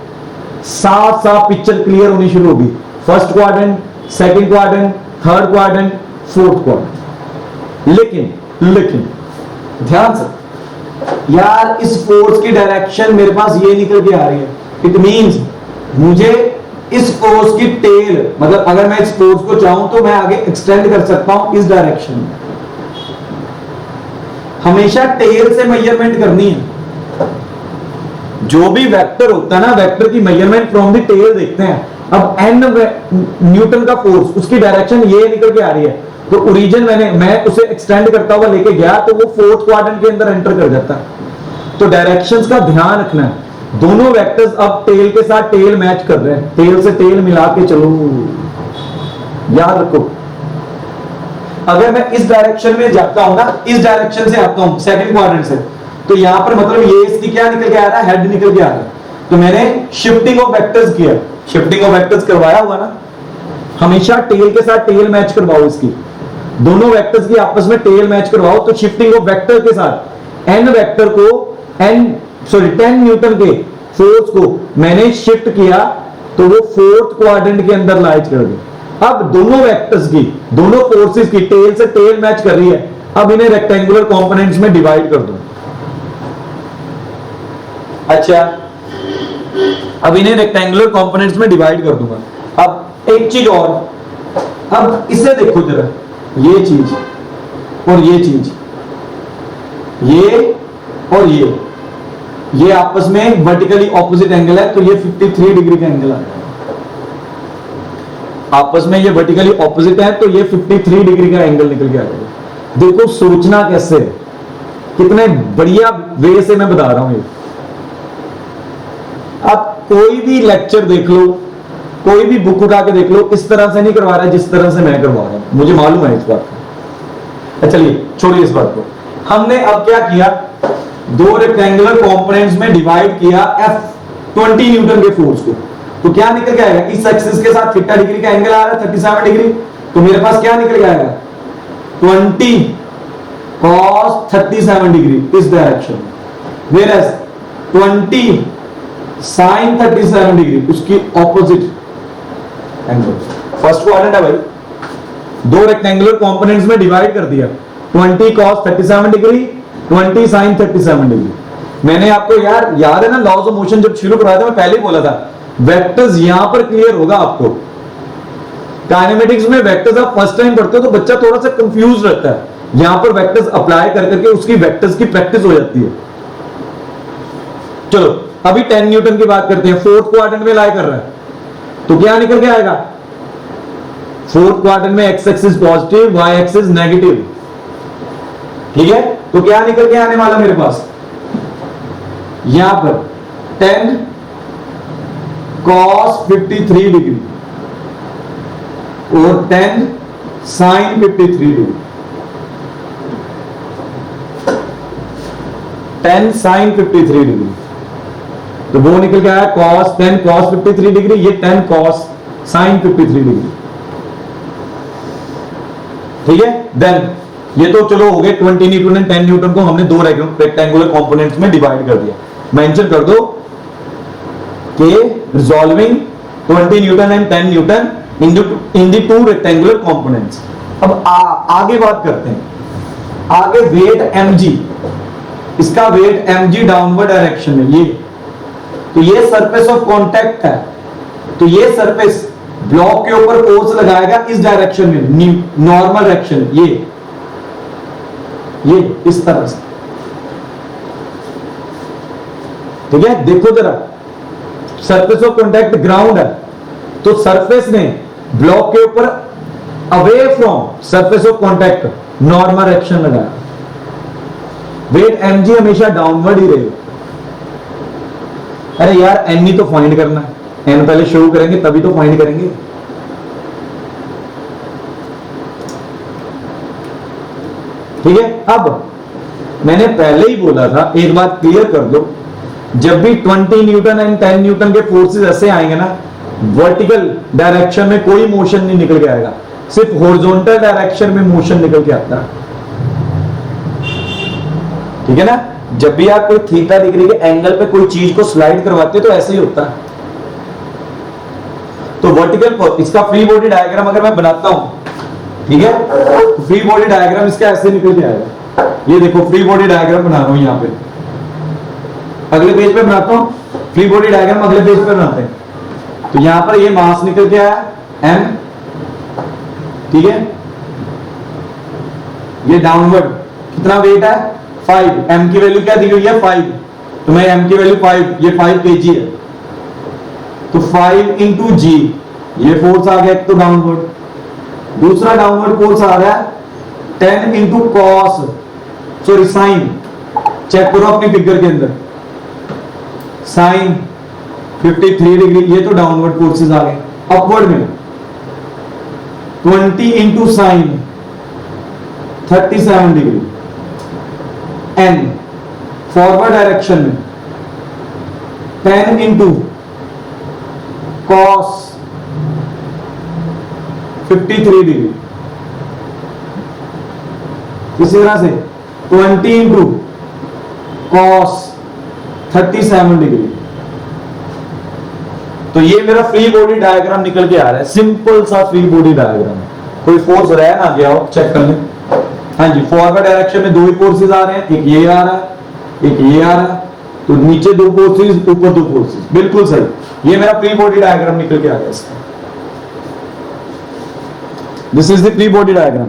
साफ साफ पिक्चर क्लियर होनी शुरू होगी। First quadrant, second quadrant, third quadrant, fourth quadrant. लेकिन ध्यान से, यार इस फोर्स की डायरेक्शन मेरे पास ये निकल के आ रही है, इट मींस मुझे इस फोर्स की टेल, मतलब अगर मैं इस फोर्स को चाहूं तो मैं आगे एक्सटेंड कर सकता हूं इस डायरेक्शन में। हमेशा टेल से मेजरमेंट करनी है। जो भी वेक्टर होता है ना, वेक्टर की मेजरमेंट फ्रॉम द टेल देखते हैं। अब एन न्यूटन का फोर्स, उसकी डायरेक्शन ये निकल के आ रही है, तो ओरिजिन मैं उसे एक्सटेंड करता हुआ लेके गया तो वो फोर्थ क्वाड्रेंट के अंदर एंटर कर जाता है। तो डायरेक्शंस का ध्यान रखना है। दोनों वेक्टर्स अब टेल के साथ टेल मैच कर रहे हैं, टेल से टेल मिला के चलो, याद रखो। अगर मैं इस डायरेक्शन में जाता हूं ना, इस डायरेक्शन से आता हूं सेकंड क्वाड्रेंट से, तो यहां पर मतलब ये इसकी क्या निकल के आ रहा है, हेड निकल के आ रहा है। तो मैंने शिफ्टिंग ऑफ वेक्टर्स किया, शिफ्टिंग ऑफ वेक्टर्स करवाया हुआ ना। हमेशा टेल के साथ टेल मैच करवाओ, इसकी दोनों वेक्टर्स की आपस में टेल मैच करवाओ। तो शिफ्टिंग ऑफ वेक्टर के साथ एन वेक्टर को 10 न्यूटन के फोर्स को मैंने शिफ्ट किया, तो वो फोर्थ क्वाड्रेंट के अंदर लाइज कर दी। अब दोनों वेक्टर्स की, दोनों फोर्सेस की टेल से टेल मैच कर रही है। अब इन्हें रेक्टेंगुलर कंपोनेंट्स में डिवाइड कर दो। अच्छा, अब इन्हें रेक्टेंगुलर कंपोनेंट्स में डिवाइड कर दूंगा। अब एक चीज और, अब इसे देखो जरा, ये चीज और ये चीज, ये और ये आपस में वर्टिकली ऑपोजिट एंगल है, तो ये 53 डिग्री का एंगल आ रहा है। आपस में ये वर्टिकली ऑपोजिट है, तो ये 53 डिग्री का एंगल निकल के आ रहा है। देखो सोचना कैसे है, कितने बढ़िया वे से मैं बता रहा हूं ये। आप कोई भी लेक्चर देख लो, कोई भी बुक उठा के देख लो, इस तरह से नहीं करवा रहा है जिस तरह से मैं करवा रहा हूं, मुझे मालूम है इस बात का। चलिए छोड़िए इस बात को। हमने अब क्या किया, दो रेक्टेंगुलर कंपोनेंट्स में डिवाइड किया F20 न्यूटन के फोर्स को। तो क्या निकल के आएगा, इस एक्सिस के साथ थीटा डिग्री का एंगल आ रहा है 37 डिग्री, तो मेरे पास क्या निकल के आएगा 20 cos 37 डिग्री इस डायरेक्शन, वेयरएज 20 sin 37 डिग्री उसकी ऑपोजिट एंगल। फर्स्ट क्वाड्रेंट है भाई, दो रेक्टेंगुलर कंपोनेंट्स में डिवाइड कर दिया, 20 cos 37 डिग्री, 20 sin 37 डिग्री। मैंने आपको यार याद है ना, लॉज ऑफ मोशन जब शुरू कराया था, मैं पहले ही बोला था वेक्टर्स यहां पर क्लियर होगा आपको। काइनेमेटिक्स में वेक्टर्स आप फर्स्ट टाइम पढ़ते हो तो बच्चा थोड़ा सा कंफ्यूज रहता है, यहां पर वेक्टर्स अप्लाई कर करके उसकी वेक्टर्स की प्रैक्टिस हो जाती है। चलो अभी 10 न्यूटन की बात करते हैं, फोर्थ क्वाड्रेंट में लाई कर रहा है, तो क्या निकल के आएगा, फोर्थ क्वाड्रेंट में X axis positive, Y axis negative, ठीक है। तो क्या निकल के आने वाला मेरे पास, यहां पर 10 cos 53 डिग्री और 10 sin 53 डिग्री, 10 sin 53 डिग्री, तो वो निकल के आया cos 10 cos 53 डिग्री, ये 10 cos sin 53 डिग्री, ठीक है। देन ये तो चलो हो गए 20 न्यूटन एंड 10 न्यूटन को हमने दो रेक्टेंगुलर कंपोनेंट्स में डिवाइड कर दिया। मेंशन कर दो कि resolving 20 Newton and 10 Newton in the two rectangular components. अब आगे बात करते हैं, आगे वेट mg, इसका वेट mg डाउनवर्ड डायरेक्शन में, ये तो ये सरफेस ऑफ कांटेक्ट है, तो ये सरफेस ब्लॉक के ऊपर फोर्स लगाएगा इस डायरेक्शन में, नॉर्मल डायरेक्शन, ये इस तरह से, ठीक है। देखो जरा, सरफेस ऑफ कांटेक्ट ग्राउंड है, तो सरफेस ने ब्लॉक के ऊपर away from surface of contact normal direction लगाया, वेट mg हमेशा डाउनवर्ड ही रहेगा। अरे यार एन ही तो फाइंड करना है, एन पहले शो करेंगे तभी तो फाइंड करेंगे। ठीक है, अब मैंने पहले ही बोला था, एक बात क्लियर कर दो, जब भी 20 न्यूटन एंड 10 न्यूटन के फोर्सेस ऐसे आएंगे ना, वर्टिकल डायरेक्शन में कोई मोशन नहीं निकल के आएगा, सिर्फ हॉरिजॉन्टल डायरेक्शन में मोशन निकल के आता है, ठीक है ना। जब भी आप कोई थीटा डिग्री के एंगल पे कोई चीज को स्लाइड करवाते तो ऐसे ही होता है। तो वर्टिकल, इसका फ्री बॉडी डायग्राम अगर मैं बनाता हूं, ठीक है, तो फ्री बॉडी डायग्राम इसका ऐसे निकल के आएगा। ये देखो फ्री बॉडी डायग्राम बना रहा हूं यहां पे, अगले पेज पे बनाता हूं, फ्री बॉडी डायग्राम अगले पेज पे बनाते हैं। तो यहां पर ये मास निकल के आया m, ठीक है, ये डाउनवर्ड कितना वेट है 5, m की वैल्यू क्या दी हुई है 5, तो मैं m की वैल्यू 5, ये 5 kg है, तो 5 इंटू जी, ये फोर्स आ गया एक तो डाउनवर्ड, दूसरा डाउनवर्ड फोर्स आ रहा है 10 into cos, sorry sine, check करो अपनी फिगर के अंदर, साइन 53 डिग्री, ये तो डाउनवर्ड फोर्सेस आ गए। अपवर्ड में 20 into sine 37 degree, N forward direction में 10 इंटू कॉस 53 डिग्री, इसी तरह से 20 इंटू कॉस 37 डिग्री। तो ये मेरा फ्री बॉडी डायग्राम निकल के आ रहा है, सिंपल सा फ्री बॉडी डायग्राम, कोई फोर्स रह ना गया हो, चेक कर लें। हाँ जी, फॉरवर्ड डायरेक्शन में दो ही फोर्सेस आ रहे हैं, एक ये आ रहा है, एक ये आ रहा है, तो नीचे दो फोर्सेस, ऊपर दो फोर्सेस, बिल्कुल सही। ये मेरा फ्री बॉडी डायग्राम निकल के आ गया इसका। This is the free body diagram.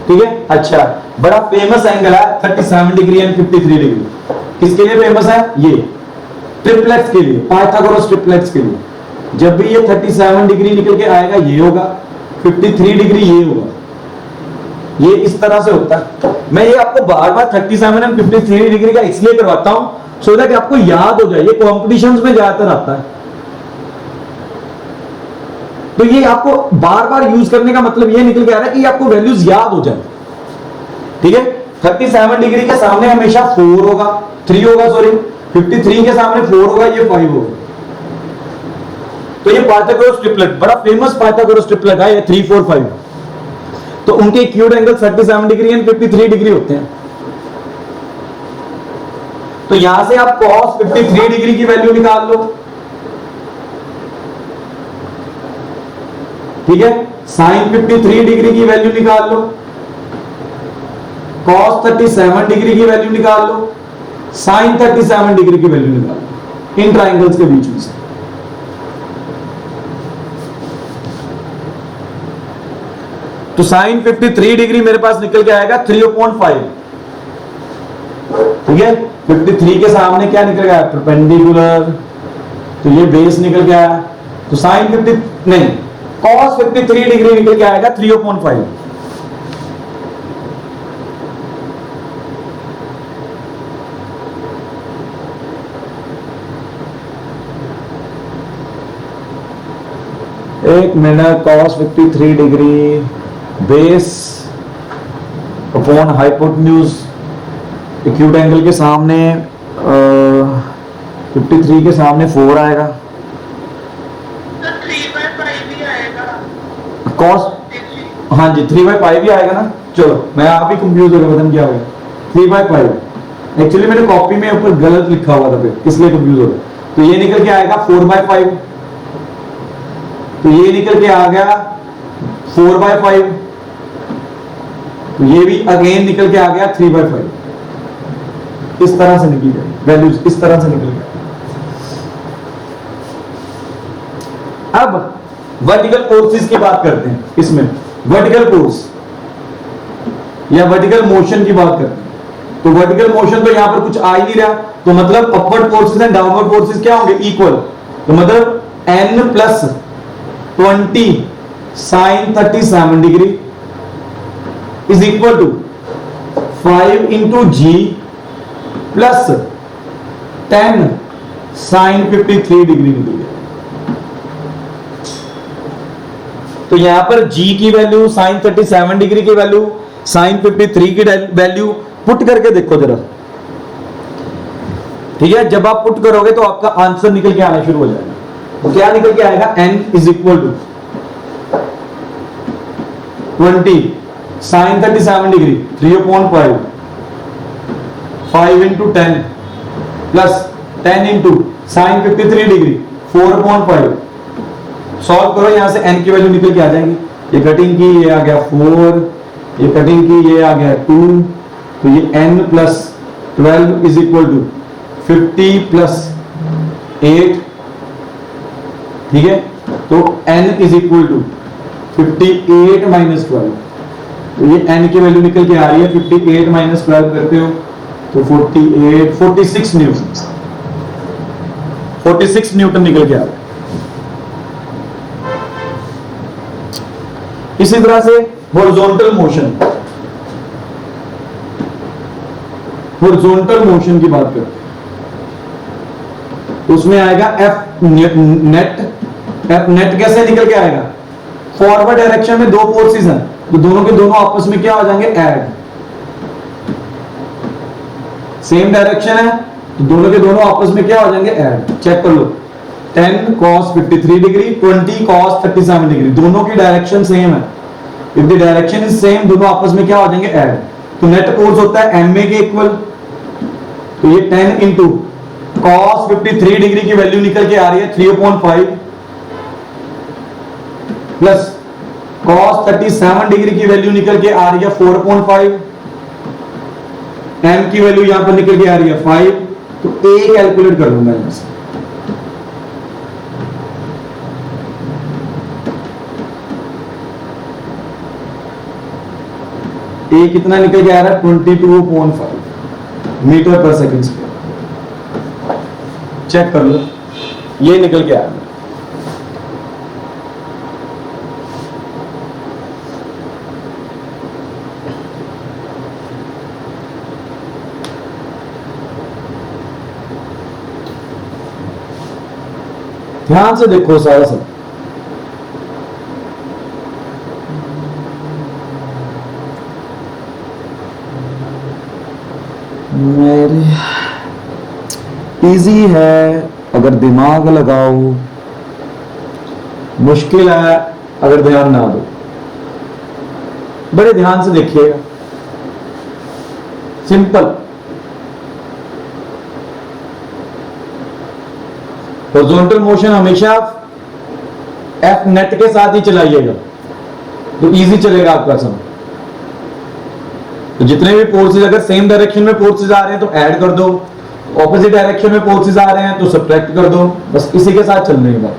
ठीक है, अच्छा, बड़ा फेमस एंगल है 37 डिग्री एंड 53 डिग्री, किसके लिए फेमस है? ये ट्रिपलेट्स के लिए, पाइथागोरस ट्रिपलेट्स के लिए। जब भी ये 37 डिग्री निकल के आएगा ये होगा, 53 डिग्री ये होगा, ये इस तरह से होता है। मैं ये आपको बार बार 37 एंड 53 डिग्री का इसलिए करवाता हूं सो दैट आपको याद हो जाए, ये कॉम्पिटिशंस में ज्यादातर आता है, तो ये आपको बार बार यूज करने का मतलब ये निकल के आ रहा है कि आपको वैल्यूज याद हो जाए। ठीक है, 37 डिग्री के सामने हमेशा 4 होगा, 3 होगा, सॉरी 53 के सामने 4 होगा, ये 5 होगा। तो ये पाइथागोरस ट्रिपलेट बड़ा फेमस पाइथागोरस ट्रिपलेट है, ये 3 4 5। तो उनके acute angle 37 degree and 53 degree होते हैं। तो यहां से आप cos 53 डिग्री की वैल्यू निकाल लो, ठीक है, sin 53 डिग्री की वैल्यू निकाल लो, cos 37 डिग्री की वैल्यू निकाल लो, sin 37 डिग्री की वैल्यू निकाल लो, इन ट्राइंगल्स के बीच में से। तो sin 53 डिग्री मेरे पास निकल के आएगा 3/5, ठीक है। 53 के सामने क्या निकल गया? परपेंडिकुलर, तो ये बेस निकल गया। तो sin 50 नहीं, cos 53 डिग्री निकल के आएगा 3/5। एक minute, cos 53 degree base upon hypotenuse, acute angle के सामने 53 के सामने 4 आएगा, तो 3/5 भी आएगा। cos, हाँ जी 3/5 भी आएगा ना। चलो मैं आप ही कंफ्यूज हो गया, बताऊं क्या होगा 3/5। एक्चुअली मैंने कॉपी में ऊपर गलत लिखा हुआ था, फिर इसलिए कंफ्यूज हो गया। तो ये निकल के आएगा 4/5, तो ये निकल के आ गया 4/5, तो ये भी अगेन निकल के आ गया 3/5। इस तरह से निकल गया, वैल्यूज इस तरह से निकल गया। अब वर्टिकल फोर्सेस की बात करते हैं। इसमें वर्टिकल फोर्स या वर्टिकल मोशन की बात करते हैं। तो वर्टिकल मोशन तो यहां पर कुछ आ ही नहीं रहा, तो मतलब upward forces and downward forces क्या होंगे? इक्वल। तो मतलब n + 20 sin 37 degree is equal to 5 into g plus 10 sin 53 degree निकल गया। तो यहां पर g की वैल्यू, sin 37 डिग्री की वैल्यू, sin 53 की वैल्यू पुट करके देखो जरा, ठीक है। जब आप पुट करोगे तो आपका आंसर निकल के आना शुरू हो जाएगा। तो क्या निकल के आएगा? n is equal to 20 sin 37 degree 3/5, 5 into 10 plus 10 into sin 53 degree 4/5। Solve करो, यहां से n की वैल्यू निकल के आ जाएगी। ये कटिंग की, ये आ गया 4, ये कटिंग की, ये आ गया 2, तो ये n plus 12 is equal to 50 plus 8, ठीक है। तो n is equal to 58 minus 12, तो ये n की वैल्यू निकल के आ रही है 58 माइनस 12 करते हो तो 46 न्यूटन, 46 न्यूटन निकल के आ रहा है। इसी तरह से हॉरिजॉन्टल मोशन, हॉरिजॉन्टल मोशन की बात करते हैं तो उसमें आएगा एफ नेट। एफ नेट कैसे निकल के आएगा? फॉरवर्ड डायरेक्शन में दो फोर्सेस हैं तो दोनों के दोनों आपस में क्या हो जाएंगे? ऐड। सेम डायरेक्शन है तो दोनों के दोनों आपस में क्या हो जाएंगे? ऐड। चेक कर लो, 10 cos 53 डिग्री, 20 cos 37 डिग्री, दोनों की डायरेक्शन सेम है। If the direction is same, दोनों आपस में क्या हो जाएंगे? ऐड। तो नेट फोर्स होता है MA के इक्वल, तो ये 10 इंटू cos 53 डिग्री की वैल्यू निकल के आ रही है 3/5 प्लस cos 37 डिग्री की वैल्यू निकल के आ रही है 4/5, m की वैल्यू यहां पर निकल के आ रही है 5, तो a कैलकुलेट कर लूंगा यहां से। a कितना निकल के आ रहा है? 22.5 मीटर पर सेकंड स्क्वायर। चेक कर लो, ये निकल के आ रहा है। ध्यान से देखो सारा सब, मेरे इजी है अगर दिमाग लगाओ, मुश्किल है अगर ध्यान ना दो। बड़े ध्यान से देखिएगा, सिंपल। हॉरिजॉन्टल मोशन हमेशा एफ नेट के साथ ही चलाइएगा तो इजी चलेगा आपका सम। तो जितने भी फोर्सेस, अगर सेम डायरेक्शन में फोर्सेस आ रहे हैं तो ऐड कर दो, ऑपोजिट डायरेक्शन में फोर्सेस आ रहे हैं तो सब्ट्रैक्ट कर दो, बस इसी के साथ चलने की बात।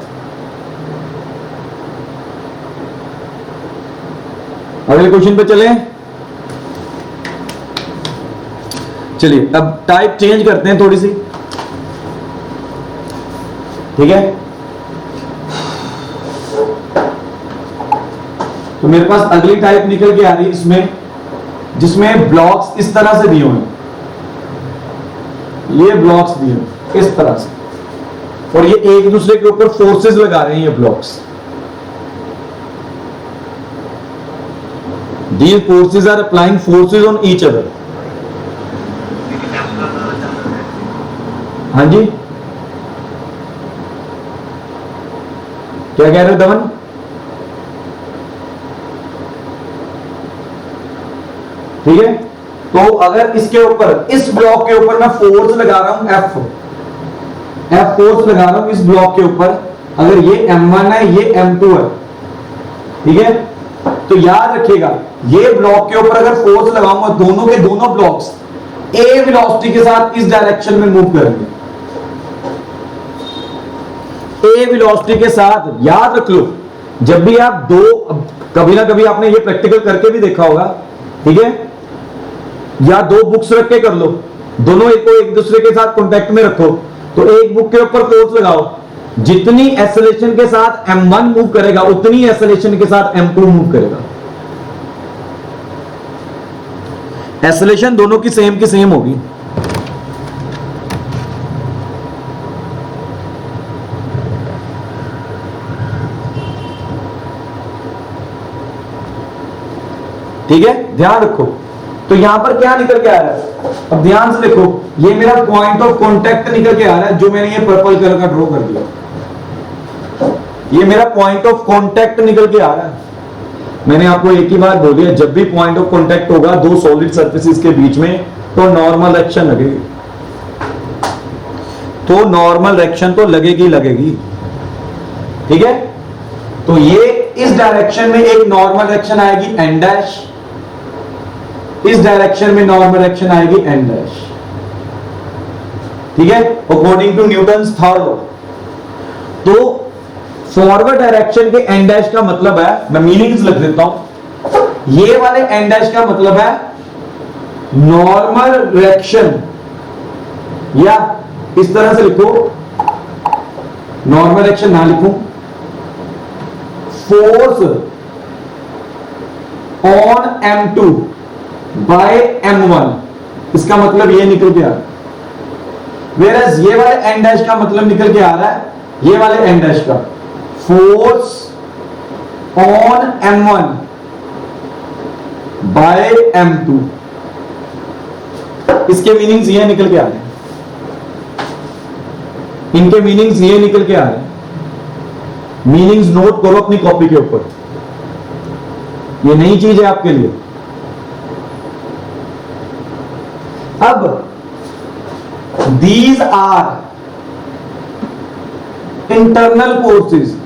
अगले क्वेश्चन पे चलें। चलिए अब टाइप चेंज करते हैं थोड़ी सी, ठीक है। तो मेरे पास अगली टाइप निकल के आ रही है इसमें, जिसमें ब्लॉक्स इस तरह से दिए हुए हैं, ये ब्लॉक्स दिए हुए इस तरह से, और ये एक दूसरे के ऊपर फोर्सेस लगा रहे हैं ये blocks. These forces are applying forces on each other. हाँ जी, क्या कह रहे हो दमन? ठीक है, तो अगर इसके ऊपर, इस ब्लॉक के ऊपर मैं फोर्स लगा रहा हूं F फोर्स लगा रहा हूं इस ब्लॉक के ऊपर, अगर ये M1 है ये M2 है, ठीक है, तो याद रखिएगा ये ब्लॉक के ऊपर अगर फोर्स लगाऊंगा, दोनों के दोनों ब्लॉक्स A वेलोसिटी के साथ इस डायरेक्शन में मूव करेंगे। A वेलोसिटी के साथ, याद रख लो, जब भी आप दो, कभी ना कभी आपने ये प्रैक्टिकल करके भी देखा होगा, ठीक है, या दो बुक्स रख के कर लो, दोनों एक दूसरे के साथ कांटेक्ट में रखो, तो एक बुक के ऊपर फोर्स लगाओ, जितनी एक्सेलरेशन के साथ M1 मूव करेगा उतनी एक्सेलरेशन के साथ M2 मूव करेगा। एक्सेलरेशन दोनों की सेम होगी। ठीक है, ध्यान रखो। तो यहां पर क्या निकल के आ रहा है, अब ध्यान से देखो, ये मेरा पॉइंट ऑफ कांटेक्ट निकल के आ रहा है, जो मैंने ये पर्पल कलर का ड्रॉ कर दिया, ये मेरा पॉइंट ऑफ कांटेक्ट निकल के आ रहा है। मैंने आपको एक ही बात बोली है, जब भी पॉइंट ऑफ कांटेक्ट होगा दो सॉलिड सर्फेसिस के बीच में, तो नॉर्मल एक्शन लगेगी, तो नॉर्मल एक्शन तो लगेगी, ठीक है। तो ये इस डायरेक्शन में एक नॉर्मल एक्शन आएगी N डैश, इस डायरेक्शन में नॉर्मल डायरेक्शन आएगी एन डैश, ठीक है, according to Newton's third law. तो फॉरवर्ड डायरेक्शन के एन डैश का मतलब है, मैं मीनिंग्स लिख देता हूं, ये वाले एन डैश का मतलब है नॉर्मल डायरेक्शन, या इस तरह से लिखो, नॉर्मल डायरेक्शन ना लिखूं, force on M2 bye M1, इसका मतलब ये निकल के आ रहा है। वेरस ये वाले एन डैश का मतलब निकल के आ रहा है, ये वाले एन डैश का force on M1 by M2, इसके मीनिंग्स ये निकल के आ रहे हैं, इनके मीनिंग्स ये निकल के आ रहे हैं। मीनिंग्स नोट करो अपनी कॉपी के ऊपर, ये नई चीज है आपके लिए। अब दीज आर इंटरनल फोर्सेस,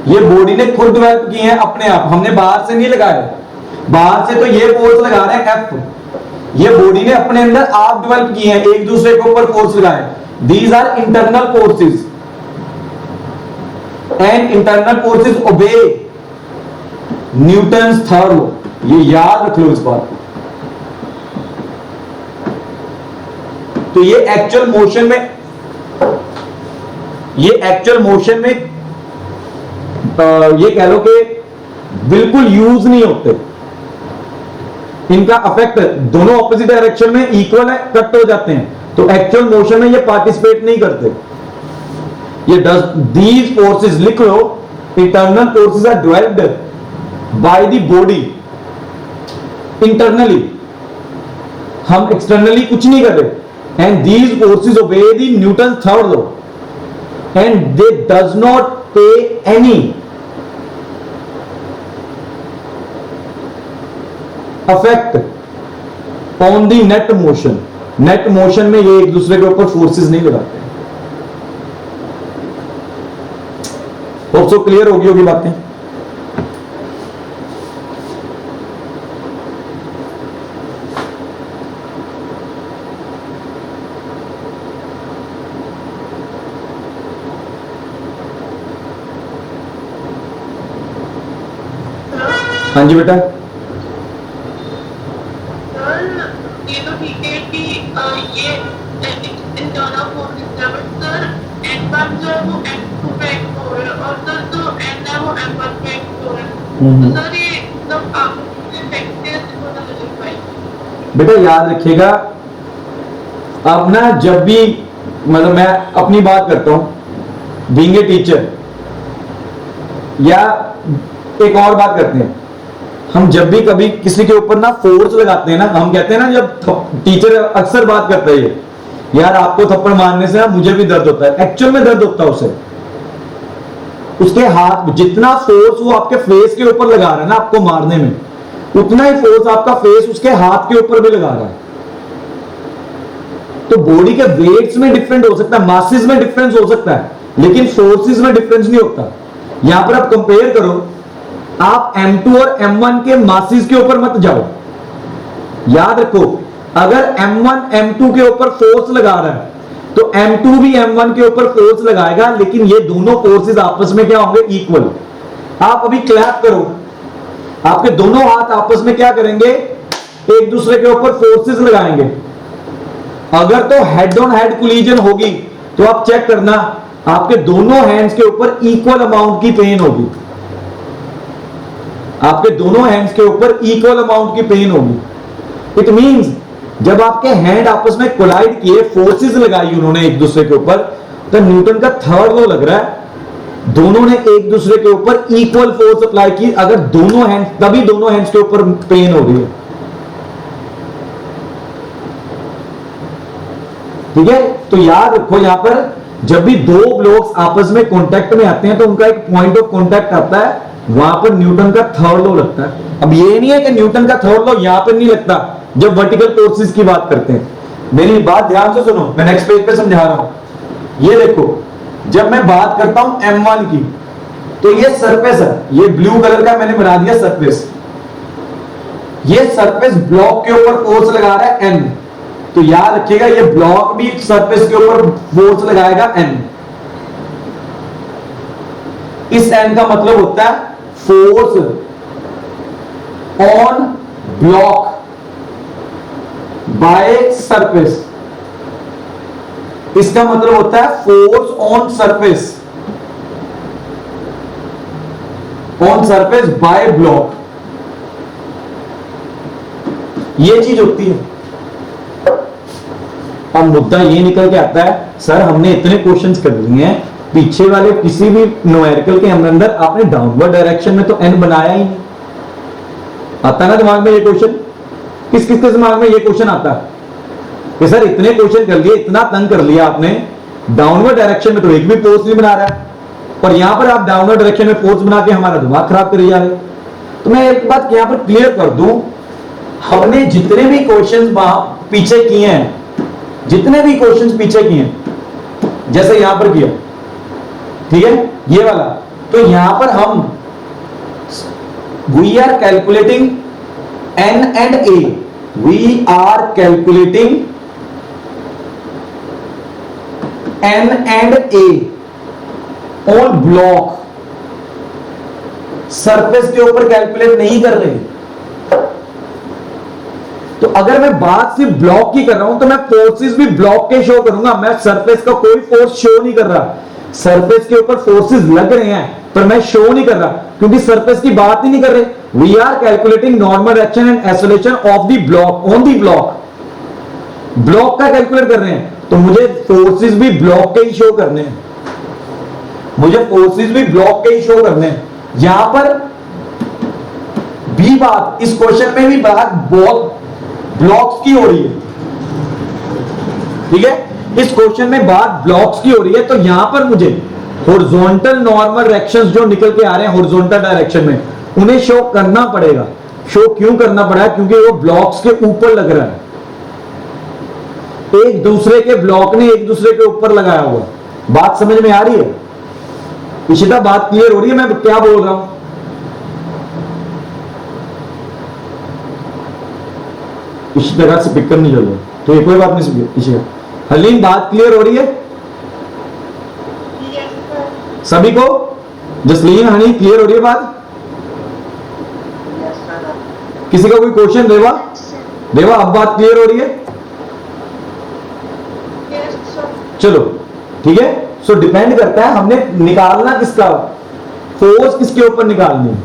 ये बॉडी ने खुद डेवलप किए हैं अपने आप, हमने बाहर से नहीं लगाए। बाहर से तो ये फोर्स लगा रहे हैं F, ये बॉडी ने अपने अंदर आप डेवलप किए हैं, एक दूसरे के ऊपर फोर्स लगाए। These are internal forces and internal forces obey Newton's third law, ये याद रख लो इस बात को। तो ये एक्चुअल मोशन में, ये एक्चुअल मोशन में ये कह लो कि बिल्कुल यूज नहीं होते, इनका अफेक्ट दोनों ऑपोजिट डायरेक्शन में इक्वल है, कट हो जाते हैं, तो एक्चुअल मोशन में ये पार्टिसिपेट नहीं करते। ये दीज फोर्सेस लिख लो, internal forces are developed by the body internally, हम एक्सटर्नली कुछ नहीं कर रहे। And these forces obey the Newton third law and they does not pay any affect on the net motion. Net motion में ये एक दूसरे के ऊपर फोर्सेस नहीं लगाते। होप सो क्लियर होगी होगी बातें। हाँ जी बेटा, ये तो ठीक है कि ये इंटरनल फोर्सेस है, बट सर N1 जो है वो M2 पे एक्ट हो रहा है और सर जो N है वो M1 पे एक्ट हो रहा है, तो सर ये मतलब आप बेटा याद रखिएगा, अब ना जब भी, मतलब मैं अपनी बात करता हूं बीइंग ए टीचर, या एक और बात करते हैं, हम जब भी कभी किसी के ऊपर ना फोर्स लगाते हैं ना, हम कहते हैं ना, जब टीचर अक्सर बात करता है ये, यार आपको थप्पड़ मारने से ना मुझे भी दर्द होता है, एक्चुअल में दर्द होता है उसे, उसके हाथ, जितना फोर्स वो आपके फेस के ऊपर लगा रहा है ना आपको मारने में, उतना ही फोर्स आपका फेस उसके हाथ के ऊपर भी लगा रहा है। तो बॉडी के वेट्स में डिफरेंट हो सकता है, मासेस में डिफरेंस हो सकता है, लेकिन फोर्सेस में डिफरेंस नहीं होता। यहां पर आप कंपेयर करो, आप M2 और M1 के मासेस के ऊपर मत जाओ। याद रखो, अगर M1 M2 के ऊपर फोर्स लगा रहा है तो M2 भी M1 के ऊपर फोर्स लगाएगा, लेकिन ये दोनों फोर्सेस आपस में क्या होंगे, इक्वल। आप अभी क्लैप करो, आपके दोनों हाथ आपस में क्या करेंगे, एक दूसरे के ऊपर फोर्सेस लगाएंगे। अगर तो हेड ऑन हेड कोलिजन होगी तो आप चेक करना, आपके दोनों हैंड्स के ऊपर इक्वल अमाउंट की पेन होगी, आपके दोनों हैंड्स के ऊपर इक्वल अमाउंट की पेन होगी। इट मींस जब आपके हैंड आपस में कोलाइड किए, फोर्सेस लगाई उन्होंने एक दूसरे के ऊपर, तो न्यूटन का थर्ड लॉ लग रहा है, दोनों ने एक दूसरे के ऊपर इक्वल फोर्स अप्लाई की, अगर दोनों हैंड, तभी दोनों हैंड्स के ऊपर पेन हो रही है। ठीक है, तो याद रखो, यहां पर जब भी दो ब्लॉक्स आपस में कांटेक्ट में आते हैं तो उनका एक पॉइंट ऑफ कांटेक्ट आता है, वहां पर न्यूटन का थर्ड लॉ लगता है। अब ये नहीं है कि न्यूटन का थर्ड लॉ यहां पर नहीं लगता जब वर्टिकल फोर्सेस की बात करते हैं। मेरी बात ध्यान से सुनो, मैं नेक्स्ट पेज पे समझा रहा हूं। ये देखो, जब मैं बात करता हूं M1 की, तो ये सरफेस है, ये ब्लू कलर का मैंने बना दिया सरफेस। ये सरफेस ब्लॉक के ऊपर फोर्स लगा रहा है एन, तो याद रखिएगा ये ब्लॉक भी सरफेस के ऊपर फोर्स लगाएगा एन। इस एन का मतलब होता है force on block by surface. इसका मतलब होता है force on surface by block. ये चीज होती है। अब मुद्दा ये निकल के आता है, सर हमने इतने क्वेश्चंस कर लिए हैं, पीछे वाले किसी भी न्यूमेरिकल के अंदर आपने डाउनवर्ड डायरेक्शन में तो एन बनाया ही नहीं। आता ना दिमाग में ये क्वेश्चन? किस किस के दिमाग में ये क्वेश्चन आता है कि सर इतने क्वेश्चन कर लिए, इतना तंग कर लिया आपने, डाउनवर्ड डायरेक्शन में तो एक भी फोर्स नहीं बना रहा है, और यहां पर आप डाउनवर्ड डायरेक्शन में फोर्स बना के हमारा दिमाग खराब कर जा रहे। तो मैं एक बात यहां पर क्लियर कर दूं, हमने जितने भी क्वेश्चंस पीछे किए हैं, जितने भी क्वेश्चंस पीछे किए हैं, जैसे यहां पर किया, ठीक है, ये वाला, तो यहां पर हम we are calculating N and A, we are calculating N and A on block, surface के ऊपर कैलकुलेट नहीं कर रहे। तो अगर मैं बात सिर्फ ब्लॉक की कर रहा हूं तो मैं फोर्सेस भी ब्लॉक के शो करूंगा, मैं सरफेस का कोई फोर्स शो नहीं कर रहा। सरफेस के ऊपर फोर्सेस लग रहे हैं पर मैं शो नहीं कर रहा, क्योंकि सरफेस की बात ही नहीं कर रहे। We are calculating normal action and acceleration of the block, on the block, block का कैलकुलेट कर रहे हैं, तो मुझे फोर्सेस भी ब्लॉक के ही शो करने हैं, मुझे फोर्सेस भी ब्लॉक के ही शो करने हैं। यहां पर भी बात, इस क्वेश्चन में भी बात बहुत ब्लॉक्स की हो रही है, ठीक है, इस क्वेश्चन में बात ब्लॉक्स की हो रही है। तो यहां पर मुझे हॉरिजॉन्टल नॉर्मल डायरेक्शंस जो निकल के आ रहे हैं हॉरिजॉन्टल डायरेक्शन में, उन्हें शो करना पड़ेगा। शो क्यों करना पड़ा? क्योंकि वो ब्लॉक्स के ऊपर लग रहा है, एक दूसरे के ब्लॉक ने एक दूसरे के ऊपर लगाया हुआ। बात समझ में आ रही है? इशिता, बात क्लियर हो रही है मैं क्या बोल रहा हूं? इसी तरह से पिक करनी चाहिए, तो ये कोई बात नहीं। इशिता, हलीम, बात क्लियर हो रही है सभी को? जसलीन, हनी, क्लियर हो रही है बात? किसी का कोई क्वेश्चन? देवा, देवा, अब बात क्लियर हो रही है? चलो ठीक है। सो डिपेंड करता है हमने निकालना किसका, फोर्स किसके ऊपर निकालनी है,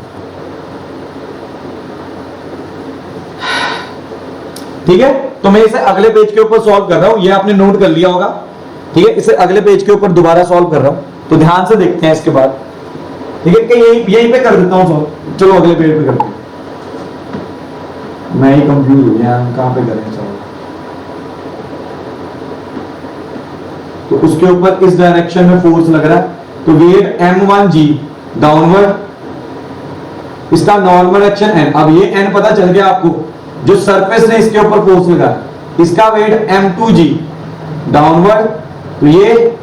ठीक है। तो मैं इसे अगले पेज के ऊपर सॉल्व कर रहा हूं, ये आपने नोट कर लिया होगा, ठीक है। इसे अगले पेज के ऊपर दोबारा सॉल्व कर रहा हूं, तो ध्यान से देखते हैं इसके बाद, ठीक है। कि यहीं पे कर देता हूं सॉल्व। चलो अगले पेज पे करते हैं, मैं ही कंफ्यूज हो गया कहां पे करें सॉल्व। तो उसके ऊपर इस डायरेक्शन में फोर्स लग रहा है, तो वेट m1g डाउनवर्ड, इसका नॉर्मल एक्शन n। अब ये n पता चल गया आपको, जो सरफेस ने इसके ऊपर फोर्स लगा, इसका वेट m2g डाउनवर्ड, तो ये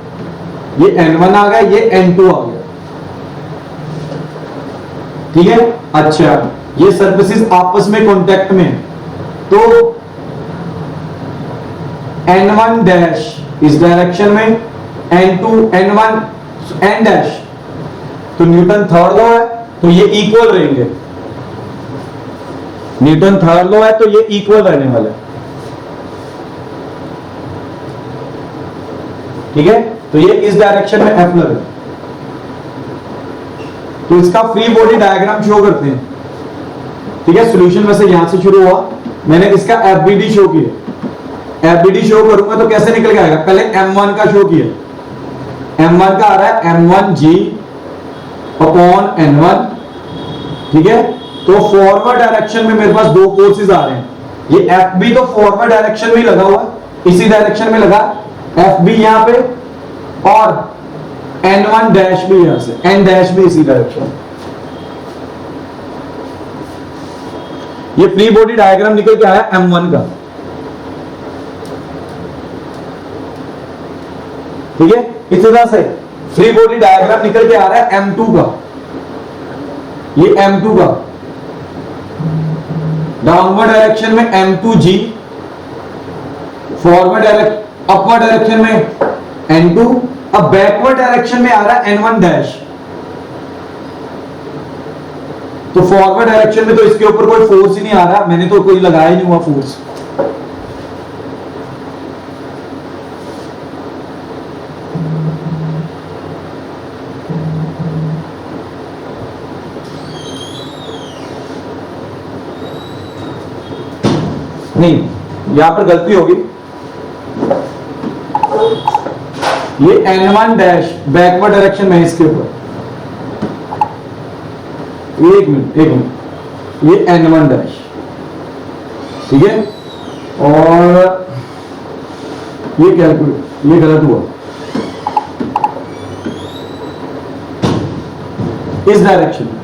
n1 आ गया, ये n2 आ गया, ठीक है। अच्छा, ये सरफेसेस आपस में कांटेक्ट में, तो n1 डैश इस डायरेक्शन में, n2 n1 n डैश, तो न्यूटन थर्ड लॉ है, तो ये इक्वल रहेंगे। न्यूटन थर्ड लॉ है तो ये इक्वल रहने वाला है, ठीक है। तो ये इस डायरेक्शन में F लगा, तो इसका फ्री बॉडी डायग्राम शो करते हैं, ठीक है। सॉल्यूशन वैसे यहां से शुरू हुआ, मैंने इसका FBD शो किया। FBD शो करूंगा तो कैसे निकल के आएगा? पहले M1 का शो किया, M1 का आ रहा है m1g अपॉन n1, ठीक है। तो फॉरवर्ड डायरेक्शन में मेरे पास दो फोर्सेस आ रहे हैं, ये FB तो फॉरवर्ड डायरेक्शन में ही लगा हुआ, इसी डायरेक्शन में लगा, FB यहां पे, और n1 डैश भी यहां से, n डैश भी इसी डायरेक्शन। ये फ्री बॉडी डायग्राम निकल के आया M1 का, ठीक है। इसी तरह से फ्री बॉडी डायग्राम निकल के आ रहा है M2 का, ये M2 का, डाउनवर्ड डायरेक्शन में M2G, forward direction upward direction में N2, अब बैकवर्ड डायरेक्शन में आ रहा है N1 डैश। तो फॉरवर्ड डायरेक्शन में तो इसके ऊपर कोई फोर्स ही नहीं आ रहा, मैंने तो कोई लगाया ही नहीं हुआ फोर्स। नहीं, यहां पर गलती होगी, ये N1 डैश बैकवर्ड डायरेक्शन में इसके ऊपर, एक मिनट, ये N1 डैश, ठीक है, और ये कैलकुलेट, ये गलत हुआ, इस डायरेक्शन में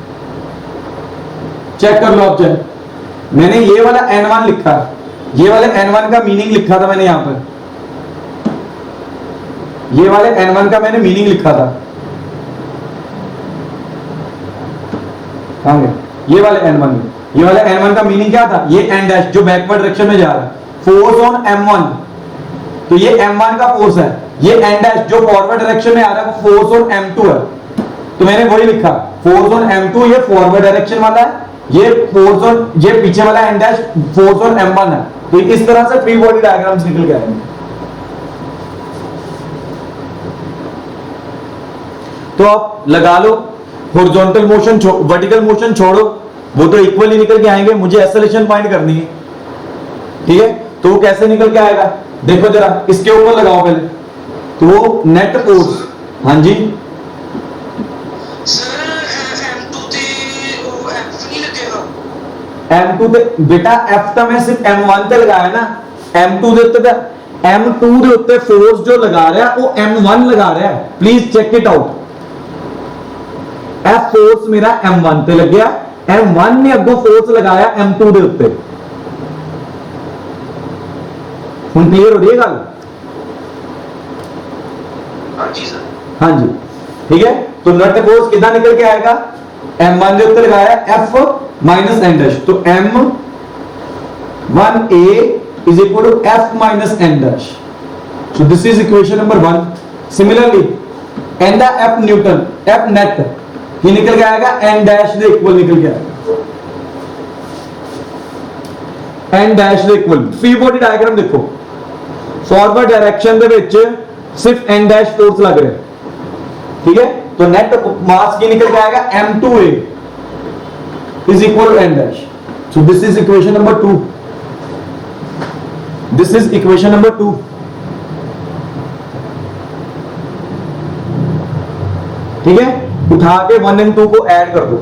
चेक कर लो आप। चाहे मैंने ये वाला N1 लिखा, ये वाले N1 का मीनिंग लिखा था मैंने यहां पर, ये वाले N1 का मैंने मीनिंग लिखा था, ये वाले N1 में, ये वाले N1 का मीनिंग क्या था, ये N डैश जो बैकवर्ड डायरेक्शन में जा रहा है, फोर्स ऑन M1, तो ये M1 का फोर्स है, ये N डैश जो फॉरवर्ड डायरेक्शन में आ रहा है वो फोर्स ऑन M2 है, तो मैंने वही लिखा फोर्स ऑन M2, ये फॉरवर्ड डायरेक्शन वाला है, ये फोर्स ऑन, ये पीछे वाला N dash force on M1 है। तो इस तरह से फ्री बॉडी डायग्राम्स निकल के आएंगे। तो आप लगा लो, हॉरिजॉन्टल मोशन वर्टिकल मोशन छोड़ो, वो तो इक्वली निकल के आएंगे, मुझे एक्सेलरेशन फाइंड करनी है, ठीक है। तो वो कैसे निकल के आएगा, देखो जरा इसके ऊपर लगाओ पहले, तो वो नेट फोर्स, हाँ जी M2 ਤੇ बेटा F ਤਾਂ मैं सिर्फ M1 ਤੇ लगाया ना, M2 ਦੇ ਉੱਤੇ ਤਾਂ M2 ਦੇ ਉੱਤੇ फोर्स जो लगा रहा है वो M1 लगा रहा है, please check it out. F force मेरा M1 ਤੇ ਲੱਗਿਆ, M1 ने अगों फोर्स लगाया M2 ਦੇ ਉੱਤੇ। ਹੁਣ क्लियर हो रही है गल? हाँ जी सर, हाँ जी, ठीक है। तो नेट फोर्स कितना निकल के आएगा, M1 के ऊपर लगाया F माइनस N डैश, तो M1A is equal to F minus N dash. So this is equation number 1. Similarly, N दा F न्यूटन, F नेट ये निकल के आएगा N डैश दे इक्वल निकल के आएगा, N डैश दे इक्वल। फ्री बॉडी डायग्राम देखो, फॉरवर्ड डायरेक्शन दे विच सिर्फ N डैश फोर्स लग रहा है, ठीक है। तो नेट मास की निकल के आएगा M2A is equal to N dash. So this is equation number 2. This is equation number 2. ठीक है, उठा के 1 and 2 को ऐड कर दो,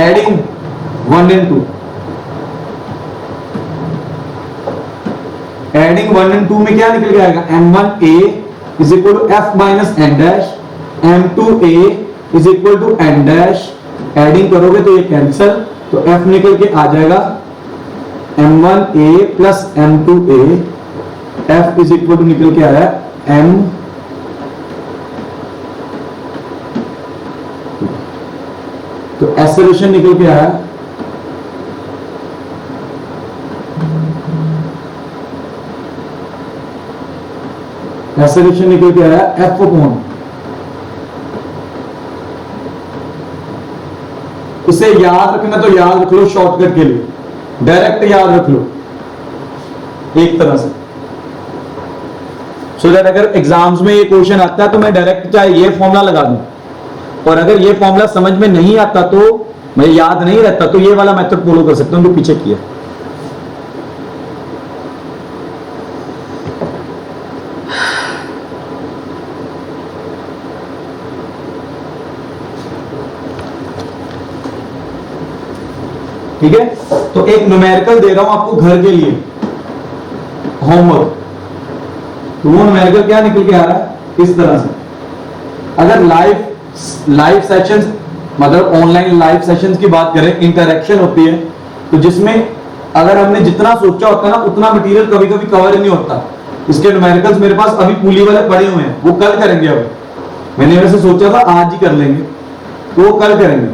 एडिंग 1 and 2, एडिंग 1 and 2 में क्या निकल के आएगा, M1A is equal to F minus N dash, M2A is equal to N dash, adding करोगे तो ये कैंसल, तो F निकल के आ जाएगा M1A प्लस M2A, F is equal to निकल के आया M, तो एक्सेलरेशन निकल के आया F अपॉन, इसे याद रखना तो याद रख लो शॉर्टकट के लिए, डायरेक्ट याद रख लो एक तरह से, सो दैट अगर एग्जाम्स में ये क्वेश्चन आता है तो मैं डायरेक्ट चाहे ये फॉर्मूला लगा दूं, और अगर ये फॉर्मूला समझ में नहीं आता तो मैं याद नहीं रहता तो ये वाला मेथड फॉलो कर सकता हूं जो पीछे किया। ठीक है, तो एक न्यूमेरिकल दे रहा हूं आपको घर के लिए होमवर्क, तो वो न्यूमेरिकल क्या निकल के आ रहा है इस तरह से। अगर लाइव सेशंस मतलब ऑनलाइन लाइव सेशंस की बात करें, इंटरेक्शन होती है, तो जिसमें अगर हमने जितना सोचा होता है ना उतना मटेरियल कभी कभी कवर नहीं होता। इसके न्यूमेरिकल्स मेरे पास अभी पुली वाले पड़े हुए हैं, वो कल करेंगे। अब मैंने वैसे सोचा था आज ही कर लेंगे, तो वो कल करेंगे।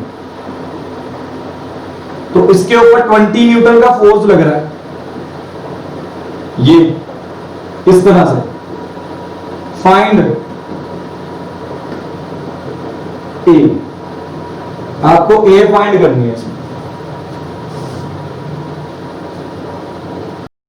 तो इसके ऊपर 20 न्यूटन का फोर्स लग रहा है, ये इस तरह से। फाइंड ए, आपको ए फाइंड करनी है इसमें।